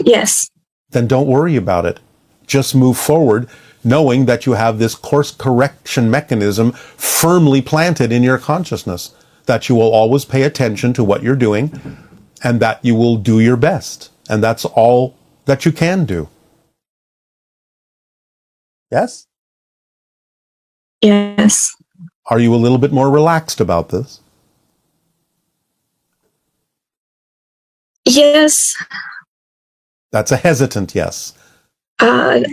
[SPEAKER 11] Yes.
[SPEAKER 2] Then don't worry about it. Just move forward, knowing that you have this course correction mechanism firmly planted in your consciousness, that you will always pay attention to what you're doing and that you will do your best. And that's all that you can do. Yes?
[SPEAKER 11] Yes.
[SPEAKER 2] Are you a little bit more relaxed about this?
[SPEAKER 11] Yes.
[SPEAKER 2] That's a hesitant yes.
[SPEAKER 11] Are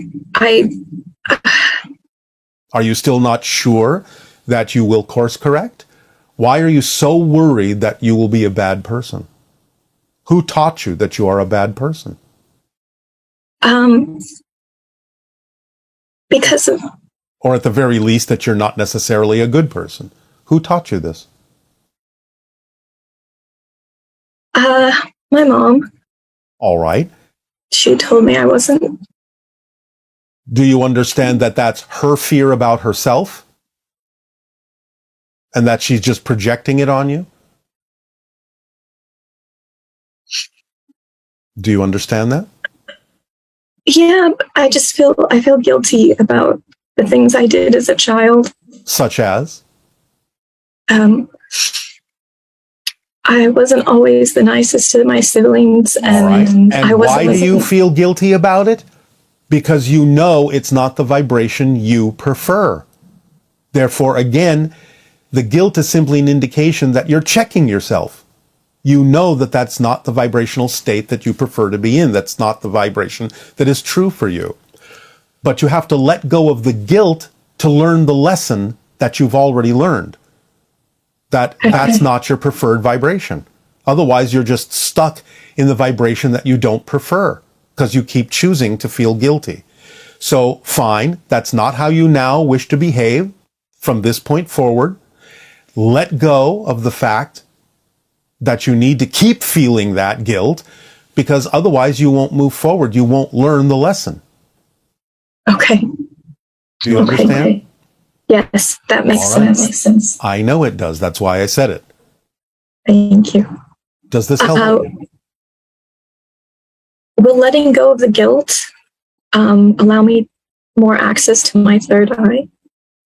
[SPEAKER 2] you still not sure that you will course correct? Why are you so worried that you will be a bad person? Who taught you that you are a bad person?
[SPEAKER 11] Because of...
[SPEAKER 2] Or at the very least that you're not necessarily a good person. Who taught you this?
[SPEAKER 11] My mom.
[SPEAKER 2] All right.
[SPEAKER 11] She told me I wasn't.
[SPEAKER 2] Do you understand that that's her fear about herself? And that she's just projecting it on you? Do you understand that?
[SPEAKER 11] Yeah, I feel guilty about the things I did as a child.
[SPEAKER 2] Such as?
[SPEAKER 11] I wasn't always the nicest to my siblings. And,
[SPEAKER 2] all right. And
[SPEAKER 11] I
[SPEAKER 2] why do you feel guilty about it? Because you know it's not the vibration you prefer. Therefore, again, the guilt is simply an indication that you're checking yourself. You know that that's not the vibrational state that you prefer to be in. That's not the vibration that is true for you. But you have to let go of the guilt to learn the lesson that you've already learned. That's not your preferred vibration. Otherwise, you're just stuck in the vibration that you don't prefer because you keep choosing to feel guilty. So fine, that's not how you now wish to behave from this point forward. Let go of the fact that you need to keep feeling that guilt, because otherwise you won't move forward. You won't learn the lesson.
[SPEAKER 11] Okay.
[SPEAKER 2] Do you understand?
[SPEAKER 11] Okay. Yes, that makes sense.
[SPEAKER 2] I know it does. That's why I said it.
[SPEAKER 11] Thank you.
[SPEAKER 2] Does this help?
[SPEAKER 11] Will letting go of the guilt allow me more access to my third eye?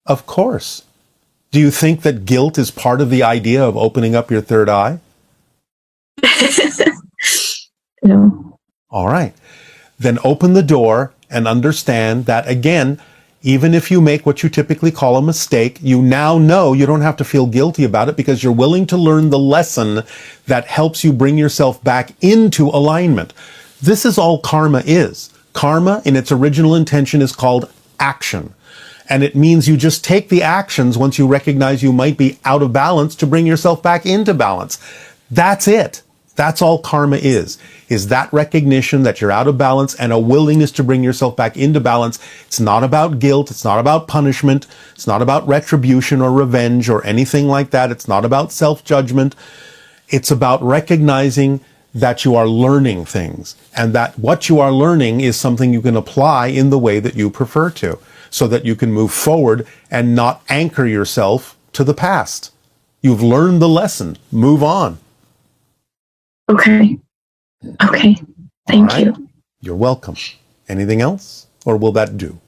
[SPEAKER 2] Of course. Do you think that guilt is part of the idea of opening up your third eye?
[SPEAKER 11] No.
[SPEAKER 2] All right. Then open the door and understand that, again, even if you make what you typically call a mistake, you now know you don't have to feel guilty about it because you're willing to learn the lesson that helps you bring yourself back into alignment. This is all karma is. Karma, in its original intention, is called action. And it means you just take the actions once you recognize you might be out of balance to bring yourself back into balance. That's it. That's all karma is that recognition that you're out of balance and a willingness to bring yourself back into balance. It's not about guilt. It's not about punishment. It's not about retribution or revenge or anything like that. It's not about self-judgment. It's about recognizing that you are learning things and that what you are learning is something you can apply in the way that you prefer to, so that you can move forward and not anchor yourself to the past. You've learned the lesson. Move on.
[SPEAKER 11] Okay. Thank you.
[SPEAKER 2] You're welcome. Anything else? Or will that do?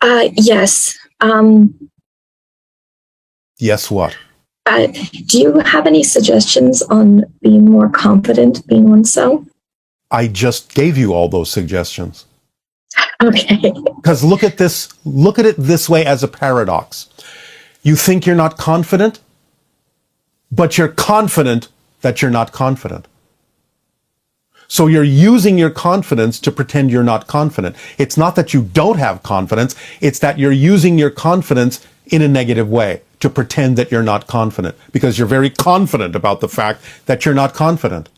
[SPEAKER 11] Yes.
[SPEAKER 2] Yes, what?
[SPEAKER 11] Do you have any suggestions on being more confident being oneself?
[SPEAKER 2] I just gave you all those suggestions.
[SPEAKER 11] Okay.
[SPEAKER 2] Because look at it this way as a paradox. You think you're not confident, but you're confident that you're not confident. So you're using your confidence to pretend you're not confident. It's not that you don't have confidence, it's that you're using your confidence in a negative way to pretend that you're not confident, because you're very confident about the fact that you're not confident.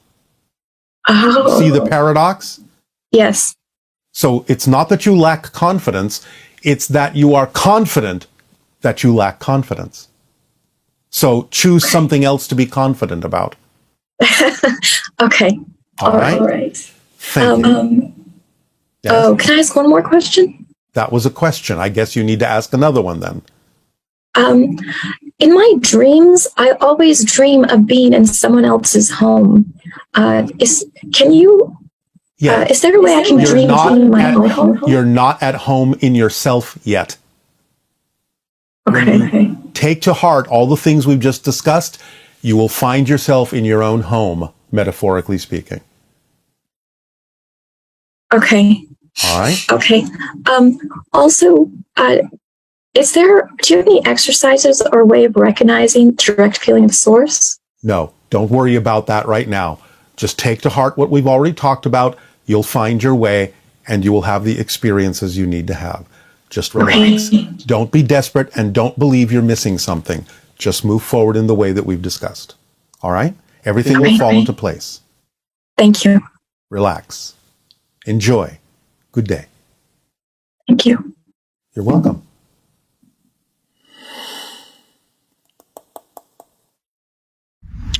[SPEAKER 11] Oh.
[SPEAKER 2] See the paradox?
[SPEAKER 11] Yes.
[SPEAKER 2] So it's not that you lack confidence, it's that you are confident that you lack confidence. So choose something else to be confident about.
[SPEAKER 11] Okay.
[SPEAKER 2] All right. Thank you. Yes.
[SPEAKER 11] Oh, can I ask one more question?
[SPEAKER 2] That was a question. I guess you need to ask another one then.
[SPEAKER 11] In my dreams, I always dream of being in someone else's home. Is there a way I can dream of being in my own home?
[SPEAKER 2] You're not at home in yourself yet.
[SPEAKER 11] Okay.
[SPEAKER 2] Take to heart all the things we've just discussed. You will find yourself in your own home, metaphorically speaking.
[SPEAKER 11] Okay.
[SPEAKER 2] All right.
[SPEAKER 11] Okay. Also, do you have any exercises or way of recognizing direct feeling of source?
[SPEAKER 2] No, don't worry about that right now. Just take to heart what we've already talked about. You'll find your way and you will have the experiences you need to have. Just relax. Okay. Don't be desperate and don't believe you're missing something. Just move forward in the way that we've discussed. All right? Everything will fall into place.
[SPEAKER 11] Thank you.
[SPEAKER 2] Relax. Enjoy. Good day.
[SPEAKER 11] Thank you.
[SPEAKER 2] You're welcome.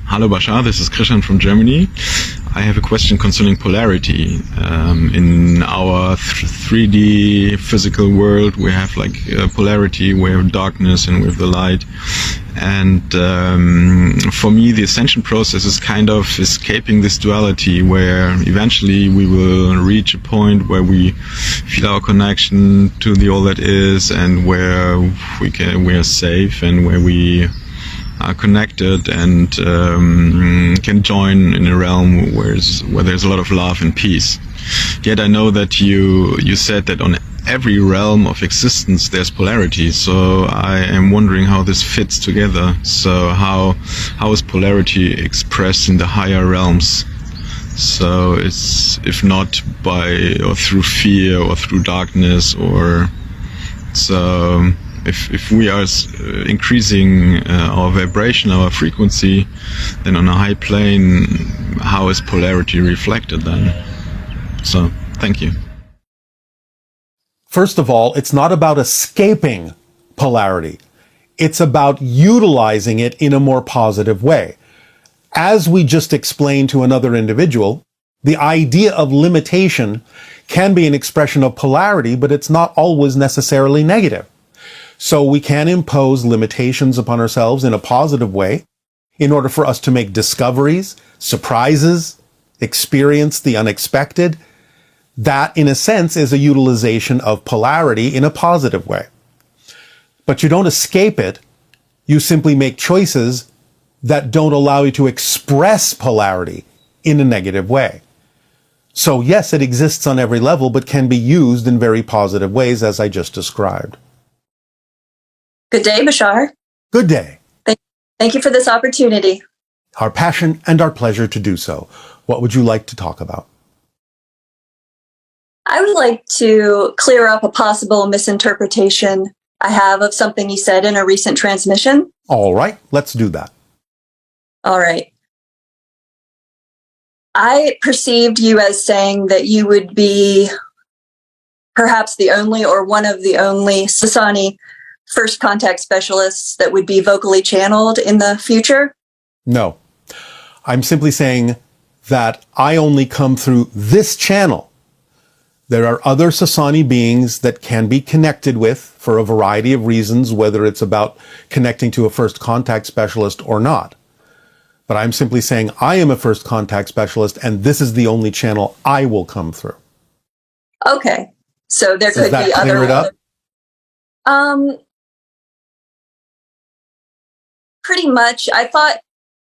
[SPEAKER 12] Hello, Bashar. This is Christian from Germany. I have a question concerning polarity. In our 3D physical world, we have like polarity, we have darkness and we have the light. And for me, the ascension process is kind of escaping this duality, where eventually we will reach a point where we feel our connection to the all that is, and where we are safe, and where we are connected and can join in a realm where there's a lot of love and peace. Yet I know that you said that on every realm of existence there's polarity, so I am wondering how this fits together. So how is polarity expressed in the higher realms So it's, if not by or through fear or through darkness, or so if we are increasing our vibration, our frequency, then on a high plane, how is polarity reflected then? So thank you.
[SPEAKER 2] First of all, it's not about escaping polarity. It's about utilizing it in a more positive way. As we just explained to another individual, the idea of limitation can be an expression of polarity, but it's not always necessarily negative. So we can impose limitations upon ourselves in a positive way in order for us to make discoveries, surprises, experience the unexpected. That, in a sense, is a utilization of polarity in a positive way. But you don't escape it. You simply make choices that don't allow you to express polarity in a negative way. So yes, it exists on every level, but can be used in very positive ways, as I just described.
[SPEAKER 13] Good day, Bashar.
[SPEAKER 2] Good day.
[SPEAKER 13] Thank you for this opportunity.
[SPEAKER 2] Our passion and our pleasure to do so. What would you like to talk about?
[SPEAKER 13] I would like to clear up a possible misinterpretation I have of something you said in a recent transmission.
[SPEAKER 2] All right, let's do that.
[SPEAKER 13] All right. I perceived you as saying that you would be perhaps the only or one of the only Sasani first contact specialists that would be vocally channeled in the future.
[SPEAKER 2] No, I'm simply saying that I only come through this channel. There are other Sasani beings that can be connected with for a variety of reasons, whether it's about connecting to a first contact specialist or not. But I'm simply saying I am a first contact specialist, and this is the only channel I will come through.
[SPEAKER 13] Okay. So there could be
[SPEAKER 2] clear
[SPEAKER 13] other...
[SPEAKER 2] it up?
[SPEAKER 13] Pretty much. I thought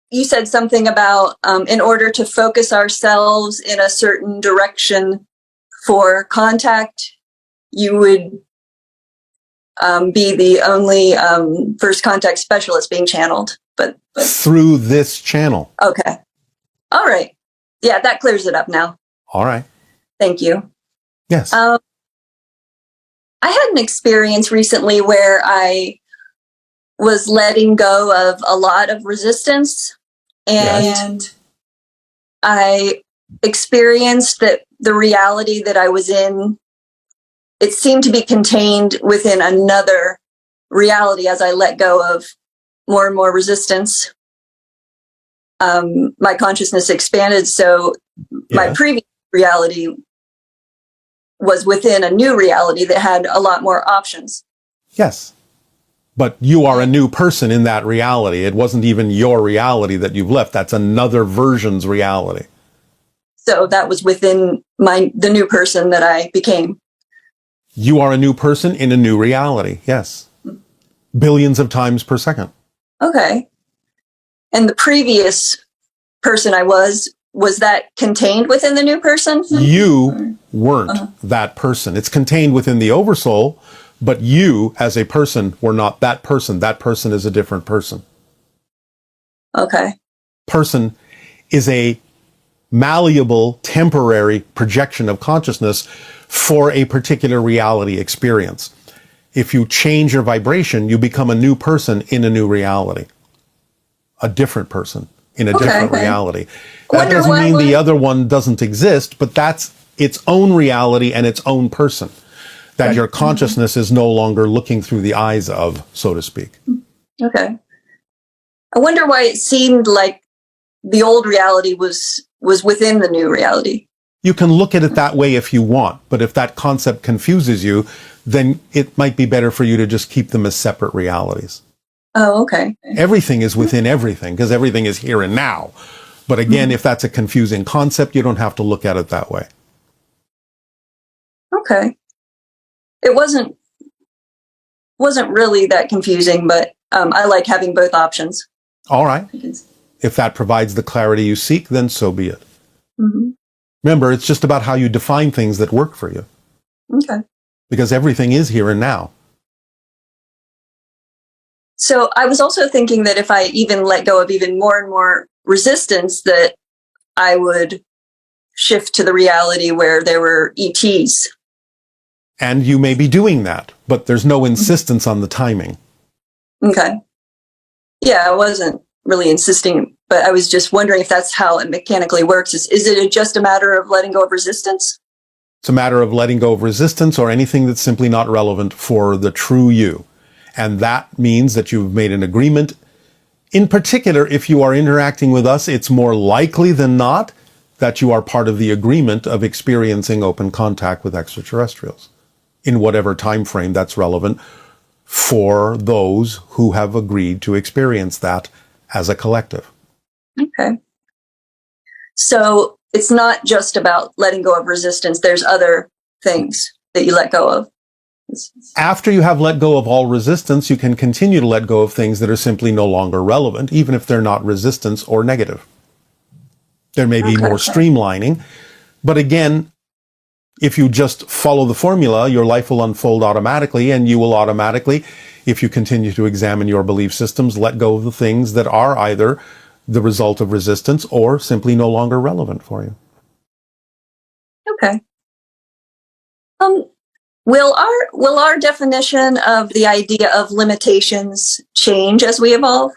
[SPEAKER 13] you said something about in order to focus ourselves in a certain direction for contact, you would be the only first contact specialist being channeled. But
[SPEAKER 2] through this channel.
[SPEAKER 13] Okay. All right. Yeah, that clears it up now.
[SPEAKER 2] All right.
[SPEAKER 13] Thank you.
[SPEAKER 2] Yes.
[SPEAKER 13] I had an experience recently where I was letting go of a lot of resistance, and yes. I experienced that the reality that I was in, it seemed to be contained within another reality as I let go of more and more resistance. My consciousness expanded, so my previous reality was within a new reality that had a lot more options.
[SPEAKER 2] Yes. But you are a new person in that reality. It wasn't even your reality that you've left. That's another version's reality.
[SPEAKER 13] So that was within the new person that I became.
[SPEAKER 2] You are a new person in a new reality. Yes. Billions of times per second.
[SPEAKER 13] Okay. And the previous person I was that contained within the new person?
[SPEAKER 2] You weren't that person. It's contained within the oversoul, but you as a person were not that person. That person is a different person.
[SPEAKER 13] Okay.
[SPEAKER 2] Person is a malleable, temporary projection of consciousness for a particular reality experience. If you change your vibration, you become a new person in a new reality. A different person in a different reality. That doesn't mean the other one doesn't exist, but that's its own reality and its own person that your consciousness is no longer looking through the eyes of, so to speak.
[SPEAKER 13] Okay. I wonder why it seemed like the old reality was within the new reality.
[SPEAKER 2] You can look at it that way if you want, but if that concept confuses you, then it might be better for you to just keep them as separate realities.
[SPEAKER 13] Oh, okay.
[SPEAKER 2] Everything is within everything, because everything is here and now. But again, if that's a confusing concept, you don't have to look at it that way.
[SPEAKER 13] Okay. It wasn't really that confusing, but I like having both options.
[SPEAKER 2] All right. If that provides the clarity you seek, then so be it.
[SPEAKER 13] Mm-hmm.
[SPEAKER 2] Remember, it's just about how you define things that work for you.
[SPEAKER 13] Okay.
[SPEAKER 2] Because everything is here and now.
[SPEAKER 13] So I was also thinking that if I even let go of even more and more resistance, that I would shift to the reality where there were ETs.
[SPEAKER 2] And you may be doing that, but there's no insistence on the timing.
[SPEAKER 13] Okay. Yeah, I wasn't really insisting, but I was just wondering if that's how it mechanically works. Is it just a matter of letting go of resistance?
[SPEAKER 2] It's a matter of letting go of resistance or anything that's simply not relevant for the true you. And that means that you've made an agreement. In particular, if you are interacting with us, it's more likely than not that you are part of the agreement of experiencing open contact with extraterrestrials in whatever time frame that's relevant for those who have agreed to experience that as a collective.
[SPEAKER 13] Okay. So it's not just about letting go of resistance. There's other things that you let go of.
[SPEAKER 2] After you have let go of all resistance, you can continue to let go of things that are simply no longer relevant, even if they're not resistance or negative. There may be more streamlining, but again, if you just follow the formula, your life will unfold automatically, and you will automatically, if you continue to examine your belief systems, let go of the things that are either the result of resistance or simply no longer relevant for you.
[SPEAKER 13] Okay. Will our definition of the idea of limitations change as we evolve?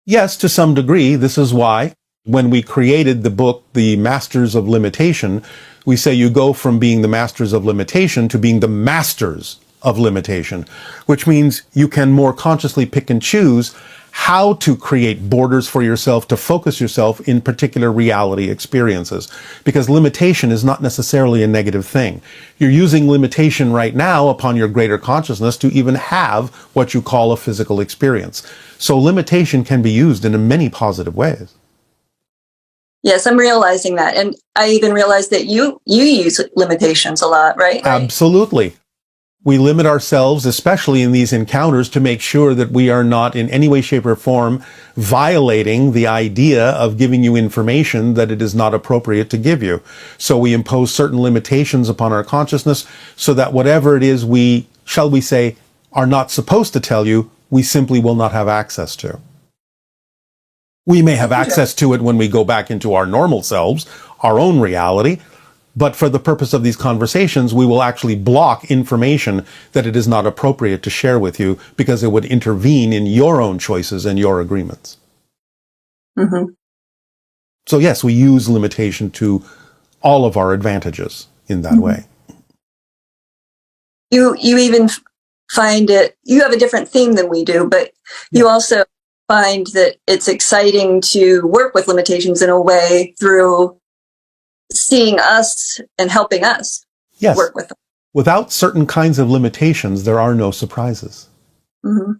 [SPEAKER 2] Yes, to some degree. This is why when we created the book, The Masters of Limitation, we say you go from being the masters of limitation to being the masters of limitation, which means you can more consciously pick and choose how to create borders for yourself to focus yourself in particular reality experiences. Because limitation is not necessarily a negative thing. You're using limitation right now upon your greater consciousness to even have what you call a physical experience. So limitation can be used in many positive ways.
[SPEAKER 13] Yes, I'm realizing that. And I even realized that you use limitations a lot, right?
[SPEAKER 2] Absolutely. We limit ourselves, especially in these encounters, to make sure that we are not in any way, shape, or form violating the idea of giving you information that it is not appropriate to give you. So we impose certain limitations upon our consciousness so that whatever it is we, shall we say, are not supposed to tell you, we simply will not have access to. We may have access to it when we go back into our normal selves, our own reality, but for the purpose of these conversations, we will actually block information that it is not appropriate to share with you because it would intervene in your own choices and your agreements.
[SPEAKER 13] Mm-hmm.
[SPEAKER 2] So yes, we use limitation to all of our advantages in that way.
[SPEAKER 13] You even find it, you have a different theme than we do, but you also find that it's exciting to work with limitations in a way through seeing us and helping us work with them.
[SPEAKER 2] Without certain kinds of limitations, there are no surprises.
[SPEAKER 13] Mm-hmm.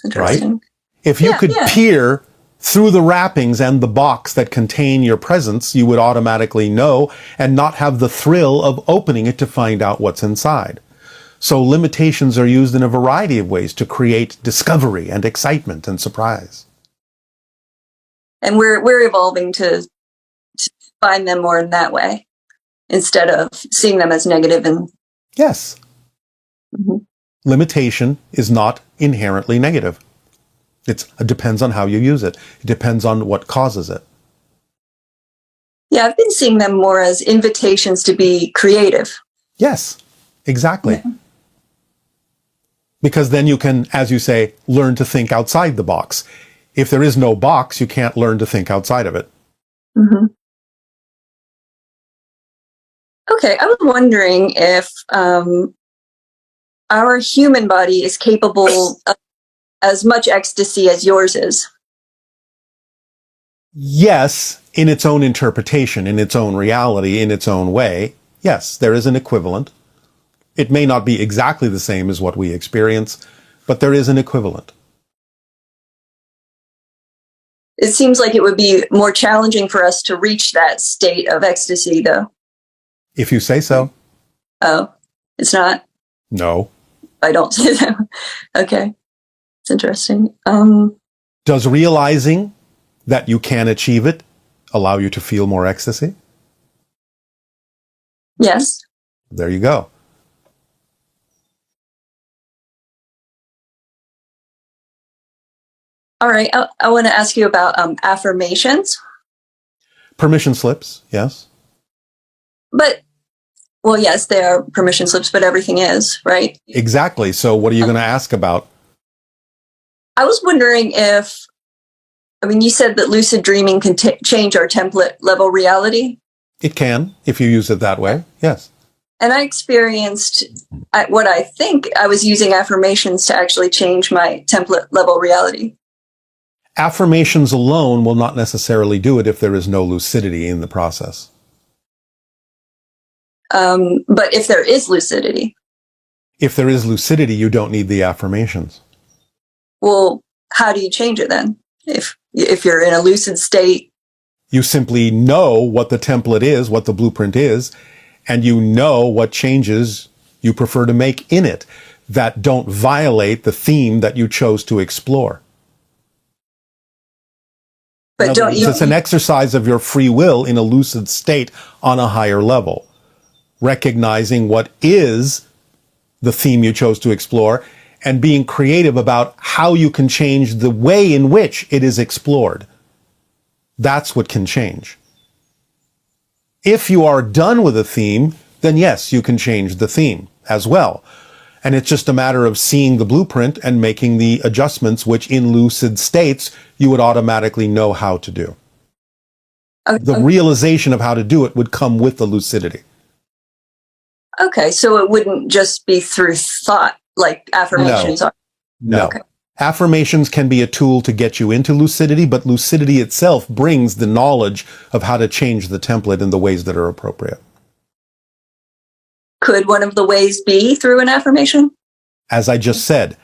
[SPEAKER 13] Interesting.
[SPEAKER 2] Right? If you could peer through the wrappings and the box that contain your presence, you would automatically know and not have the thrill of opening it to find out what's inside. So limitations are used in a variety of ways to create discovery and excitement and surprise.
[SPEAKER 13] And we're evolving to find them more in that way instead of seeing them as negative. And
[SPEAKER 2] yes, limitation is not inherently negative. It depends on how you use it. It depends on what causes it.
[SPEAKER 13] Yeah, I've been seeing them more as invitations to be creative.
[SPEAKER 2] Yes, exactly. Yeah. Because then you can, as you say, learn to think outside the box. If there is no box, you can't learn to think outside of it.
[SPEAKER 13] Mm-hmm. Okay, I was wondering if our human body is capable of as much ecstasy as yours is.
[SPEAKER 2] Yes, in its own interpretation, in its own reality, in its own way. Yes, there is an equivalent. It may not be exactly the same as what we experience, but there is an equivalent.
[SPEAKER 13] It seems like it would be more challenging for us to reach that state of ecstasy, though.
[SPEAKER 2] If you say so.
[SPEAKER 13] Oh, it's not?
[SPEAKER 2] No.
[SPEAKER 13] I don't say that. Okay. It's interesting.
[SPEAKER 2] Does realizing that you can achieve it allow you to feel more ecstasy?
[SPEAKER 13] Yes.
[SPEAKER 2] There you go.
[SPEAKER 13] All right. I want to ask you about affirmations.
[SPEAKER 2] Permission slips, yes.
[SPEAKER 13] But, well, yes, they are permission slips, but everything is, right?
[SPEAKER 2] Exactly. So what are you going to ask about?
[SPEAKER 13] I was wondering if, I mean, you said that lucid dreaming can change our template level reality.
[SPEAKER 2] It can, if you use it that way, yes.
[SPEAKER 13] And I experienced what I think I was using affirmations to actually change my template level reality.
[SPEAKER 2] Affirmations alone will not necessarily do it if there is no lucidity in the process.
[SPEAKER 13] But if there is lucidity.
[SPEAKER 2] If there is lucidity, you don't need the affirmations.
[SPEAKER 13] Well, how do you change it then? If you're in a lucid state?
[SPEAKER 2] You simply know what the template is, what the blueprint is, and you know what changes you prefer to make in it that don't violate the theme that you chose to explore.
[SPEAKER 13] But don't you?
[SPEAKER 2] It's an exercise of your free will in a lucid state on a higher level, recognizing what is the theme you chose to explore and being creative about how you can change the way in which it is explored. That's what can change. If you are done with a theme, then yes, you can change the theme as well. And it's just a matter of seeing the blueprint and making the adjustments, which in lucid states, you would automatically know how to do. The realization of how to do it would come with the lucidity.
[SPEAKER 13] Okay, so it wouldn't just be through thought like affirmations are?
[SPEAKER 2] No.
[SPEAKER 13] Okay.
[SPEAKER 2] Affirmations can be a tool to get you into lucidity, but lucidity itself brings the knowledge of how to change the template in the ways that are appropriate.
[SPEAKER 13] Could one of the ways be through an affirmation?
[SPEAKER 2] As I just said,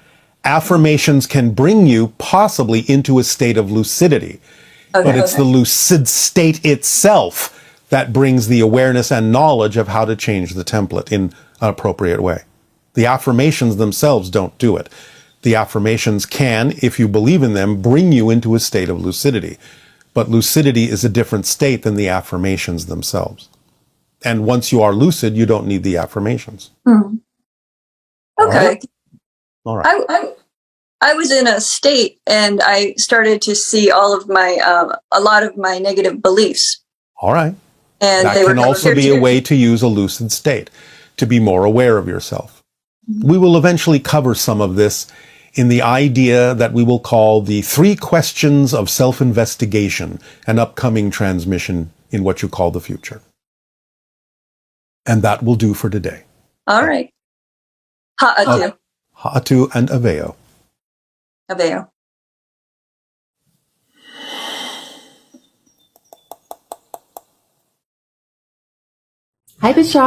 [SPEAKER 2] affirmations can bring you possibly into a state of lucidity, but it's the lucid state itself that brings the awareness and knowledge of how to change the template in an appropriate way. The affirmations themselves don't do it. The affirmations can, if you believe in them, bring you into a state of lucidity. But lucidity is a different state than the affirmations themselves. And once you are lucid, you don't need the affirmations.
[SPEAKER 13] Hmm. Okay.
[SPEAKER 2] All right.
[SPEAKER 13] I was in a state and I started to see all of my, a lot of my negative beliefs.
[SPEAKER 2] All right.
[SPEAKER 13] And
[SPEAKER 2] that can also be a way to use a lucid state, to be more aware of yourself. We will eventually cover some of this in the idea that we will call the 3 questions of self-investigation, an upcoming transmission in what you call the future. And that will do for today.
[SPEAKER 13] All right. Ha'atu.
[SPEAKER 2] Ha'atu and Aveo.
[SPEAKER 13] Aveo.
[SPEAKER 14] Hi, Bashar.